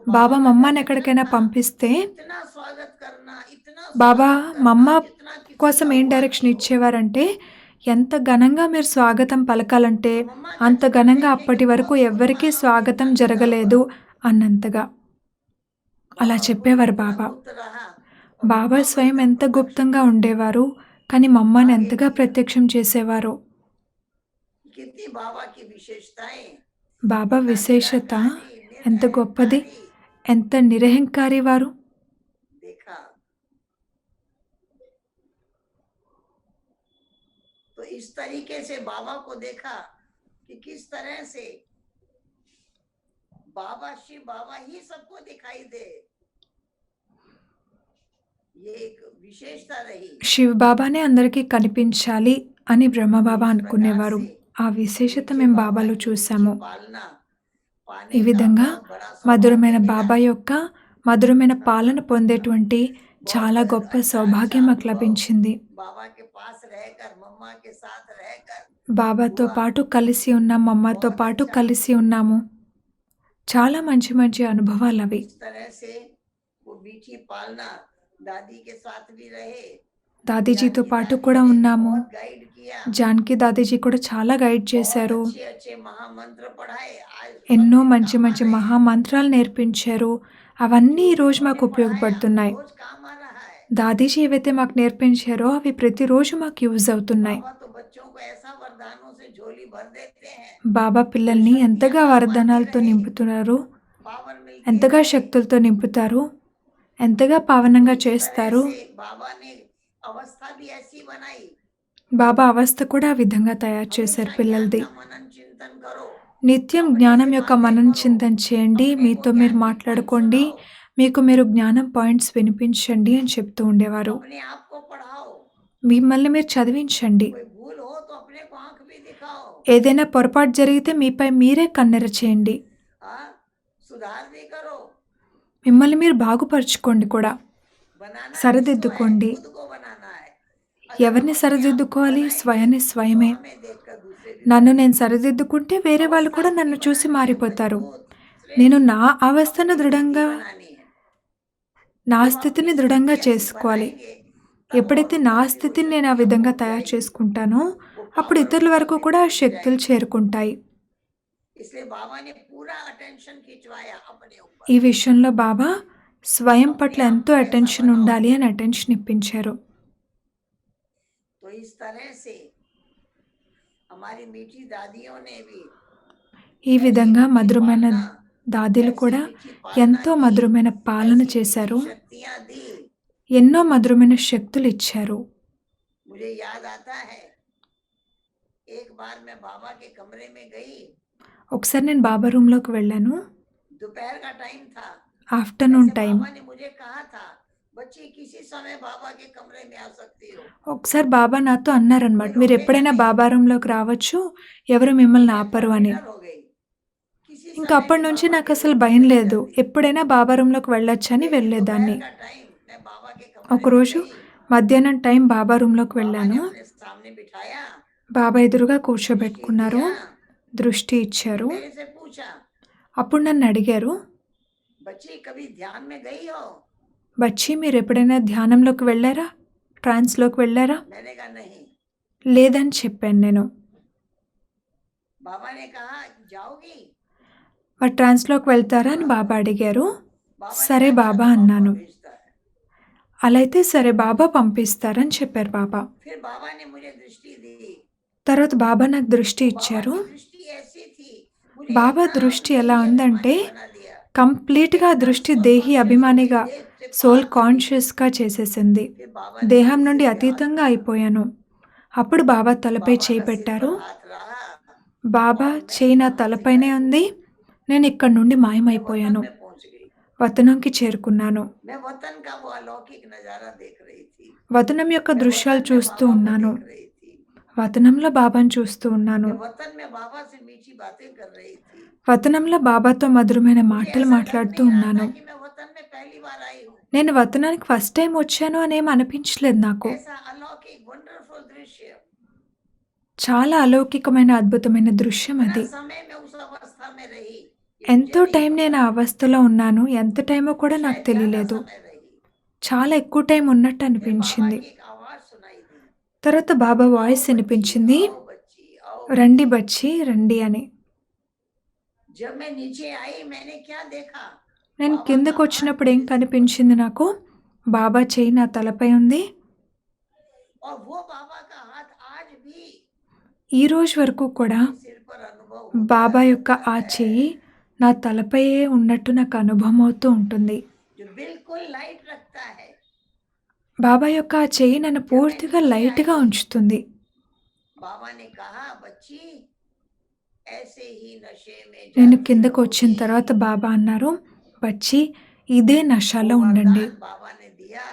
బాబా మమ్మని ఎక్కడికైనా పంపిస్తే
इतना स्वागत करना, इतना
బాబా మమ్మ
जितना किसी
కోసం ఏం డైరెక్షన్ ఇచ్చేవారంటే, ఎంత ఘనంగా మీరు స్వాగతం పలకాలంటే అంత ఘనంగా అప్పటి వరకు ఎవ్వరికీ స్వాగతం జరగలేదు అన్నంతగా అలా చెప్పేవారు బాబా.
गुप्त रहा,
బాబా స్వయం ఎంత గుప్తంగా ఉండేవారు, కానీ మమ్మని ఎంతగా ప్రత్యక్షం చేసేవారు.
कितनी बाबा की विशेषताएं,
బాబా విశేషత ఎంత గొప్పది,
निरहंकारी
ఎంత నిరహంకారి వారు.
देखा। तो इस तरीके से बाबा को देखा कि किस तरह से बाबा शिव बाबा ही सबको दिखाई दे। ये एक विशेषता रही।
శివ్ బాబానే అందరికీ కనిపించాలి అని బ్రహ్మబాబా
इस प्रकार
అనుకునేవారు.
से
ఆ విశేషత
मीठे
మేము
बाबा
బాబాలో
की
చూసాము.
मीठी पालना पाने
ఈ
का
విధంగా
बहुत बड़ा
మధురమైన
सौभाग्य
బాబా
मिला।
యొక్క మధురమైన పాలన పొందేటువంటి
बहुत
చాలా గొప్ప
अच्छा
సౌభాగ్యం మాకు
अनुभव
లభించింది.
बाबा के पास रहकर मम्मा के साथ रहकर
బాబాతో
हुआ।
పాటు కలిసి ఉన్నాం, అమ్మతో
बहुत
పాటు
अच्छा
కలిసి ఉన్నాము. చాలా మంచి మంచి అనుభవాలు అవి.
इस तरह से वो मीठी पालना दादी के साथ भी रहे।
దాదీజీతో
जानकी
పాటు
दादी
కూడా
ने भी
ఉన్నాము.
बहुत गाइड किया।
జానకి దాదీజీ కూడా చాలా గైడ్
बहुत
చేశారు.
अच्छे अच्छे महामंत्र पढ़ाए। आज सब
ఎన్నో
दिन
మంచి
काम आ
మంచి
रहे हैं।
మహామంత్రాలు నేర్పించారు. అవన్నీ
जो
ఈరోజు
उन्होंने
మాకు
पढ़ाया
ఉపయోగపడుతున్నాయి.
रोज काम आ रहा है।
దాదీజీ ఏవైతే మాకు నేర్పించారో అవి ప్రతిరోజు మాకు యూజ్ అవుతున్నాయి.
बाबा तो बच्चों को ऐसा वरदानों से झोली भर देते हैं।
బాబా పిల్లల్ని
शक्तियां
ఎంతగా
काम आती
వరదానాలతో
रहे,
నింపుతున్నారు,
पावर मिलती
ఎంతగా
रहे।
శక్తులతో నింపుతారు, ఎంతగా
तो
పావనంగా
इस तरह
చేస్తారు.
से बाबा ने अवस्था भी ऐसी बनाई।
బాబా అవస్థ కూడా ఆ విధంగా తయారు చేశారు
हमेशा ज्ञान
పిల్లలది.
का मनन चिंतन करो।
నిత్యం
अपने
జ్ఞానం
से
యొక్క
बातें
మనన
करो।
చింతన చేయండి,
अपने को
మీతో
ज्ञान
మీరు
की पॉइंट
మాట్లాడుకోండి,
सुनाओ।
మీకు మీరు జ్ఞానం పాయింట్స్ వినిపించండి అని చెప్తూ ఉండేవారు.
अपने आप को पढ़ाओ।
మిమ్మల్ని మీరు చదివించండి.
कोई भूल हो तो अपने को आंख भी दिखाओ।
ఏదైనా పొరపాటు జరిగితే మీపై మీరే కన్నెర చేయండి.
हाँ, सुधार भी करो।
మిమ్మల్ని మీరు బాగుపరుచుకోండి కూడా,
बनाना किसको है?
సరిదిద్దుకోండి.
खुद को बनाना है। अगर हम
ఎవరిని
अपने आप को
సరిదిద్దుకోవాలి?
बनाएंगे
స్వయాన్ని
तो
స్వయమే.
हमें देखकर दूसरे भी
నన్ను
बनेंगे।
నేను సరిదిద్దుకుంటే వేరే వాళ్ళు
अवस्था
కూడా
अपनी
నన్ను చూసి
बनानी है,
మారిపోతారు.
मजबूत,
నేను
श्रेष्ठ
నా అవస్థను
अपनी स्थिति
దృఢంగా,
बनानी है।
నా
जब अपनी
స్థితిని
स्थिति
దృఢంగా
ऐसी
చేసుకోవాలి.
बनाएंगे तब
ఎప్పుడైతే
औरों
నా
तक भी वो
స్థితిని నేను ఆ
शक्तियां
విధంగా
पहुंच
తయారు
जाएंगी।
చేసుకుంటానో
वो
అప్పుడు
पावर
ఇతరుల
उन तक
వరకు
भी
కూడా ఆ
पहुंच
శక్తులు
जाएंगी।
చేరుకుంటాయి.
इसलिए बाबा ने पूरा अटेंशन खिंचवाया अपने ऊपर।
ఈ విషయంలో బాబా స్వయం
अपने
పట్ల
आप
ఎంతో
को ऐसा
అటెన్షన్
बनाओ।
ఉండాలి అని అటెన్షన్ ఇప్పించారు.
तो इस तरह से हमारी मीठी दादियों ने भी
ఈ
ऐसी
విధంగా
मीठी
మధురమైన
पालना,
దాదీలు
ऐसी
కూడా
मीठी पालना
ఎంతో
की,
మధురమైన పాలన
ऐसी
చేశారు.
मीठी शक्तियां दी।
ఎన్నో మధురమైన శక్తులు ఇచ్చారు.
मुझे याद आता है एक बार मैं बाबा के कमरे में गई।
ఒకసారి నేను బాబా రూమ్లోకి వెళ్ళాను.
दोपहर का टाइम था।
ఆఫ్టర్నూన్
ऐसे
టైం.
बाबा ने मुझे कहा था, बच्ची किसी समय बाबा के कमरे में आ सकती हो।
ఒకసారి బాబా నాతో అన్నారనమాట, మీరు ఎప్పుడైనా బాబా రూమ్లోకి రావచ్చు, ఎవరు మిమ్మల్ని
मैं
ఆపరు అని.
familiar हो गई। किसी
ఇంకా
समय
అప్పటి
भी
నుంచి
बाबा
నాకు
के
అసలు
रूम में
భయం
चली
లేదు.
जाती।
ఎప్పుడైనా బాబా రూమ్లోకి వెళ్ళొచ్చు అని
एक दिन
వెళ్ళేదాన్ని.
दोपहर का टाइम मैं बाबा के कमरे में
ఒకరోజు
गई।
మధ్యాహ్నం టైం బాబా రూమ్లోకి
बाबा ने
వెళ్ళాను.
अपने सामने बिठाया,
బాబా ఎదురుగా
दृष्टि
కూర్చోబెట్టుకున్నారు,
दिया,
దృష్టి
फिर
ఇచ్చారు.
मेरे से पूछा,
అప్పుడు నన్ను అడిగారు,
बच्ची कभी ध्यान में गई हो?
బచ్చి మీరు ఎప్పుడైనా ధ్యానంలోకి వెళ్ళారా, ట్రాన్స్లోకి వెళ్ళారా?
मैंने कहा नहीं।
లేదని చెప్పాను నేను.
बाबा ने कहा जाओगी?
మరి ట్రాన్స్లోకి వెళ్తారా అని బాబా అడిగారు.
बाबा ने
సరే
कहा, अच्छा
బాబా
तो बाबा
అన్నాను.
भेजता है।
అలా అయితే సరే బాబా పంపిస్తారని చెప్పారు బాబా.
फिर बाबा ने मुझे दृष्टि दी।
తర్వాత బాబా నాకు దృష్టి
बाबा
ఇచ్చారు.
की दृष्टि ऐसी थी, मुझे
బాబా
एकदम
దృష్టి ఎలా
देही
ఉందంటే
अभिमानी बना दिया।
కంప్లీట్గా
एकदम
దృష్టి
soul
దేహి
conscious हो
అభిమానిగా,
गई, देह से
సోల్
पार चली गई।
కాన్షియస్గా చేసేసింది.
फिर बाबा ने
దేహం
मेरे
నుండి
सिर पे हाथ
అతీతంగా
रखा।
అయిపోయాను. అప్పుడు బాబా తలపై
बाबा
చేయి
का सिर
పెట్టారు.
पर हाथ रहा
బాబా
और मैं
చేయి నా
वहां से
తలపైనే
गायब हो
ఉంది.
गई।
నేను ఇక్కడి నుండి
मैं
మాయమైపోయాను.
वतन में पहुंच गई।
వతనంకి చేరుకున్నాను.
मैं वतन का वो अलौकिक नजारा देख रही थी।
వతనం యొక్క
मैं
దృశ్యాలు
वतन में
చూస్తూ
बाबा को
ఉన్నాను.
देख रही थी।
వతనంలో బాబాను చూస్తూ ఉన్నాను.
मैं वतन में बाबा से मीठी बातें कर रही थी।
వతనంలో బాబాతో మధురమైన
मुझे
మాటలు
ऐसा लग
మాట్లాడుతూ
नहीं रहा
ఉన్నాను.
था कि मैं वतन में पहली बार आई हूँ।
నేను వతనానికి ఫస్ట్ టైం వచ్చాను అనేం అనిపించలేదు నాకు.
ऐसा अलौकिक वंडरफुल दृश्य।
చాలా అలౌకికమైన అద్భుతమైన దృశ్యం
कितना
అది.
समय मैं उस अवस्था में रही ये
ఎంతో
मुझे नहीं
టైం నేను
पता।
ఆ అవస్థలో ఉన్నాను. ఎంత టైమో కూడా నాకు
शायद ज्यादा
తెలియలేదు.
समय रही।
చాలా ఎక్కువ టైం ఉన్నట్టు
फिर बाबा
అనిపించింది.
की एक आवाज सुनाई दी,
తర్వాత బాబా
आओ
వాయిస్
बच्ची,
వినిపించింది,
आओ बच्ची, आओ
రండి
बच्ची।
బచ్చి రండి అని.
जब मैं नीचे आई मैंने क्या देखा?
నేను
बाबा
కిందకు
का हाथ
వచ్చినప్పుడు ఏం
मेरे सिर पर
కనిపించింది నాకు? బాబా చేయి నా తలపై ఉంది.
और वो बाबा का हाथ आज भी
ఈ రోజు వరకు కూడా
मेरे सिर पर अनुभव होता
బాబా యొక్క
रहता
ఆ
है।
చెయ్యి నా తలపైయే ఉన్నట్టు నాకు అనుభవం అవుతూ ఉంటుంది.
जो बिल्कुल लाइट रखता है।
బాబా యొక్క ఆ చెయ్యి నన్ను
जब मैं
పూర్తిగా
नीचे
లైట్‌గా
आई,
ఉంచుతుంది.
बाबा ने कहा बच्ची ऐसे ही नशे में
నేను
जाती
కిందకు వచ్చిన
रहोगी।
తర్వాత బాబా అన్నారు, "బచ్చి ఇదే నషాలో
वो
ఉండండి."
वरदान बाबा ने दिया।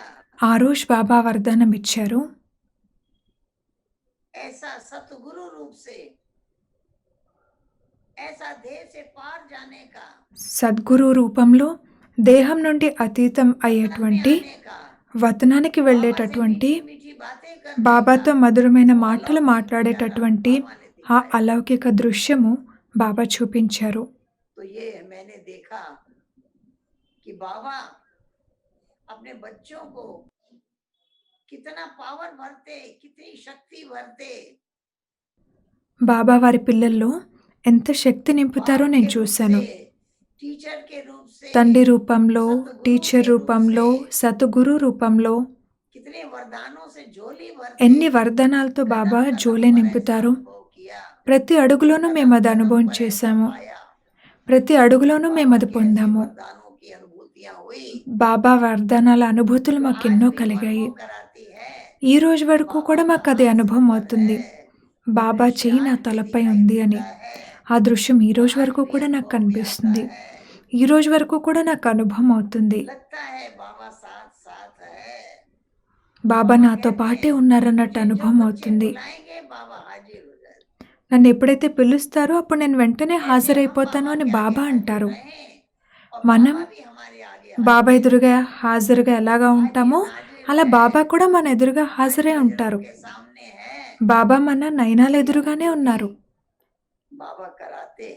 ఆ రోజు బాబా వరదానం ఇచ్చారు.
ऐसा सतगुरु रूप से, ऐसा देह से पार जाने का,
సద్గురు రూపంలో దేహం నుండి అతీతం
वतन में
అయ్యేటువంటి
आने का,
వతనానికి
बाबा से
వెళ్ళేటటువంటి
मीठी मीठी बातें करने
బాబాతో
का,
మధురమైన
वो
మాటలు
अलौकिक नजारा
మాట్లాడేటటువంటి
बाबा ने
ఆ
दिखाया।
అలౌకిక దృశ్యము బాబా చూపించారు.
तो ये मैंने देखा कि बाबा अपने बच्चों को कितना पावर भरते, कितनी शक्ति भरते।
బాబా వారి పిల్లల్లో ఎంత శక్తి నింపుతారో
बाप
నేను
के रूप
చూశాను.
से, टीचर के रूप से,
తండ్రి రూపంలో,
सतगुरु
టీచర్
के रूप
రూపంలో,
से,
సతుగురు రూపంలో
कितने वरदानों से झोली
ఎన్ని
भरते।
వరదానాలతో బాబా
कदम कदम
జోలే
पर ऐसा
నింపుతారు.
अनुभव किया,
ప్రతి అడుగులోనూ మేము
कदम
అది
कदम
అనుభవం
पर ऐसा
చేశాము.
पाया।
ప్రతి అడుగులోనూ మేము
बाबा
అది
की ऐसी
పొందాము.
वरदानों की अनुभूतियां हुई
బాబా వరదానాల అనుభూతులు
जो आज
మాకెన్నో
भी
కలిగాయి.
अनुभव कराती है।
ఈ రోజు వరకు
बाबा
కూడా
का
మాకు అది
हाथ
అనుభవం
सर पर
అవుతుంది.
है,
బాబా
दृश्य
చెయ్యి నా
आज भी
తలపై
दिखाई
ఉంది అని.
देता है,
ఆ దృశ్యం ఈ రోజు
आज
వరకు
भी
కూడా నాకు
अनुभव में आता
కనిపిస్తుంది.
है।
ఈ రోజు వరకు కూడా నాకు అనుభవం అవుతుంది.
लगता है बाबा साथ साथ है।
బాబా
बाबा
నాతో
कहते
పాటే
हैं
ఉన్నారన్నట్టు
मुझे जो
అనుభవం
बच्चे
అవుతుంది.
बुलाएंगे बाबा हाजिर हो जाए।
నన్ను ఎప్పుడైతే పిలుస్తారో అప్పుడు నేను వెంటనే
ऐसे हम
హాజరైపోతాను
बाबा
అని
के आगे
బాబా
हाजिर
అంటారు.
रहें और
మనం
बाबा भी हमारे आगे
బాబా
हाजिर
ఎదురుగా హాజరుగా ఎలాగా ఉంటామో
हाजिर
అలా
है।
బాబా కూడా మన ఎదురుగా
हमारी
హాజరై
नजरों
ఉంటారు.
के सामने है।
బాబా మన నయనాల
ये
ఎదురుగానే ఉన్నారు.
अनुभूति बाबा कराते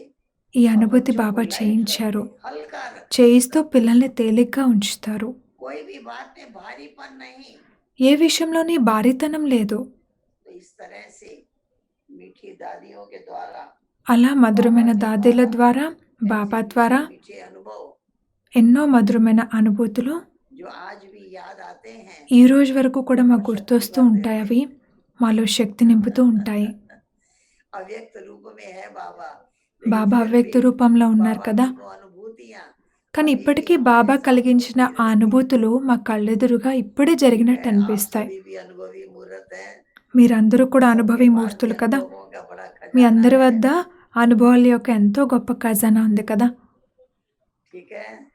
ఈ
और
అనుభూతి
बच्चों को
బాబా
लाइट
చేయించారు.
रखते, हल्का रखते,
చేయిస్తూ పిల్లల్ని తేలిగ్గా ఉంచుతారు.
कोई भी बात में भारीपन नहीं।
ఏ విషయంలోని భారీతనం లేదు.
तो इस तरह से मीठी दादियों के द्वारा,
అలా మధురమైన
बाबा के
దాదీల
द्वारा
ద్వారా,
ऐसे
బాబా
मीठे
ద్వారా
मीठे अनुभव
ఎన్నో మధురమైన అనుభూతులు
जो आज भी याद आते हैं।
ఈ రోజు వరకు కూడా మాకు
और शक्ति
గుర్తొస్తూ
भर
ఉంటాయి.
देते
అవి మాలో శక్తి నింపుతూ ఉంటాయి.
अव्यक्त रूप में है बाबा,
బాబా
लेकिन फिर
అవ్యక్త
भी
రూపంలో ఉన్నారు
बाबा
కదా.
की वो अनुभूतियां
కానీ
अभी भी
ఇప్పటికీ
हमारे
బాబా
साथ
కలిగించిన
होती
ఆ
रहती
అనుభూతులు మా కళ్ళెదురుగా ఇప్పుడే జరిగినట్టు
है। आप
అనిపిస్తాయి.
सभी भी अनुभवी मूर्त हैं।
మీరందరూ కూడా
सबके
అనుభవి
पास भी
మూర్తులు కదా.
अनुभवों का बड़ा
మీ
खजाना
అందరి
है।
వద్ద అనుభవాల యొక్క ఎంతో గొప్ప ఖజానా ఉంది కదా.
ठीक है।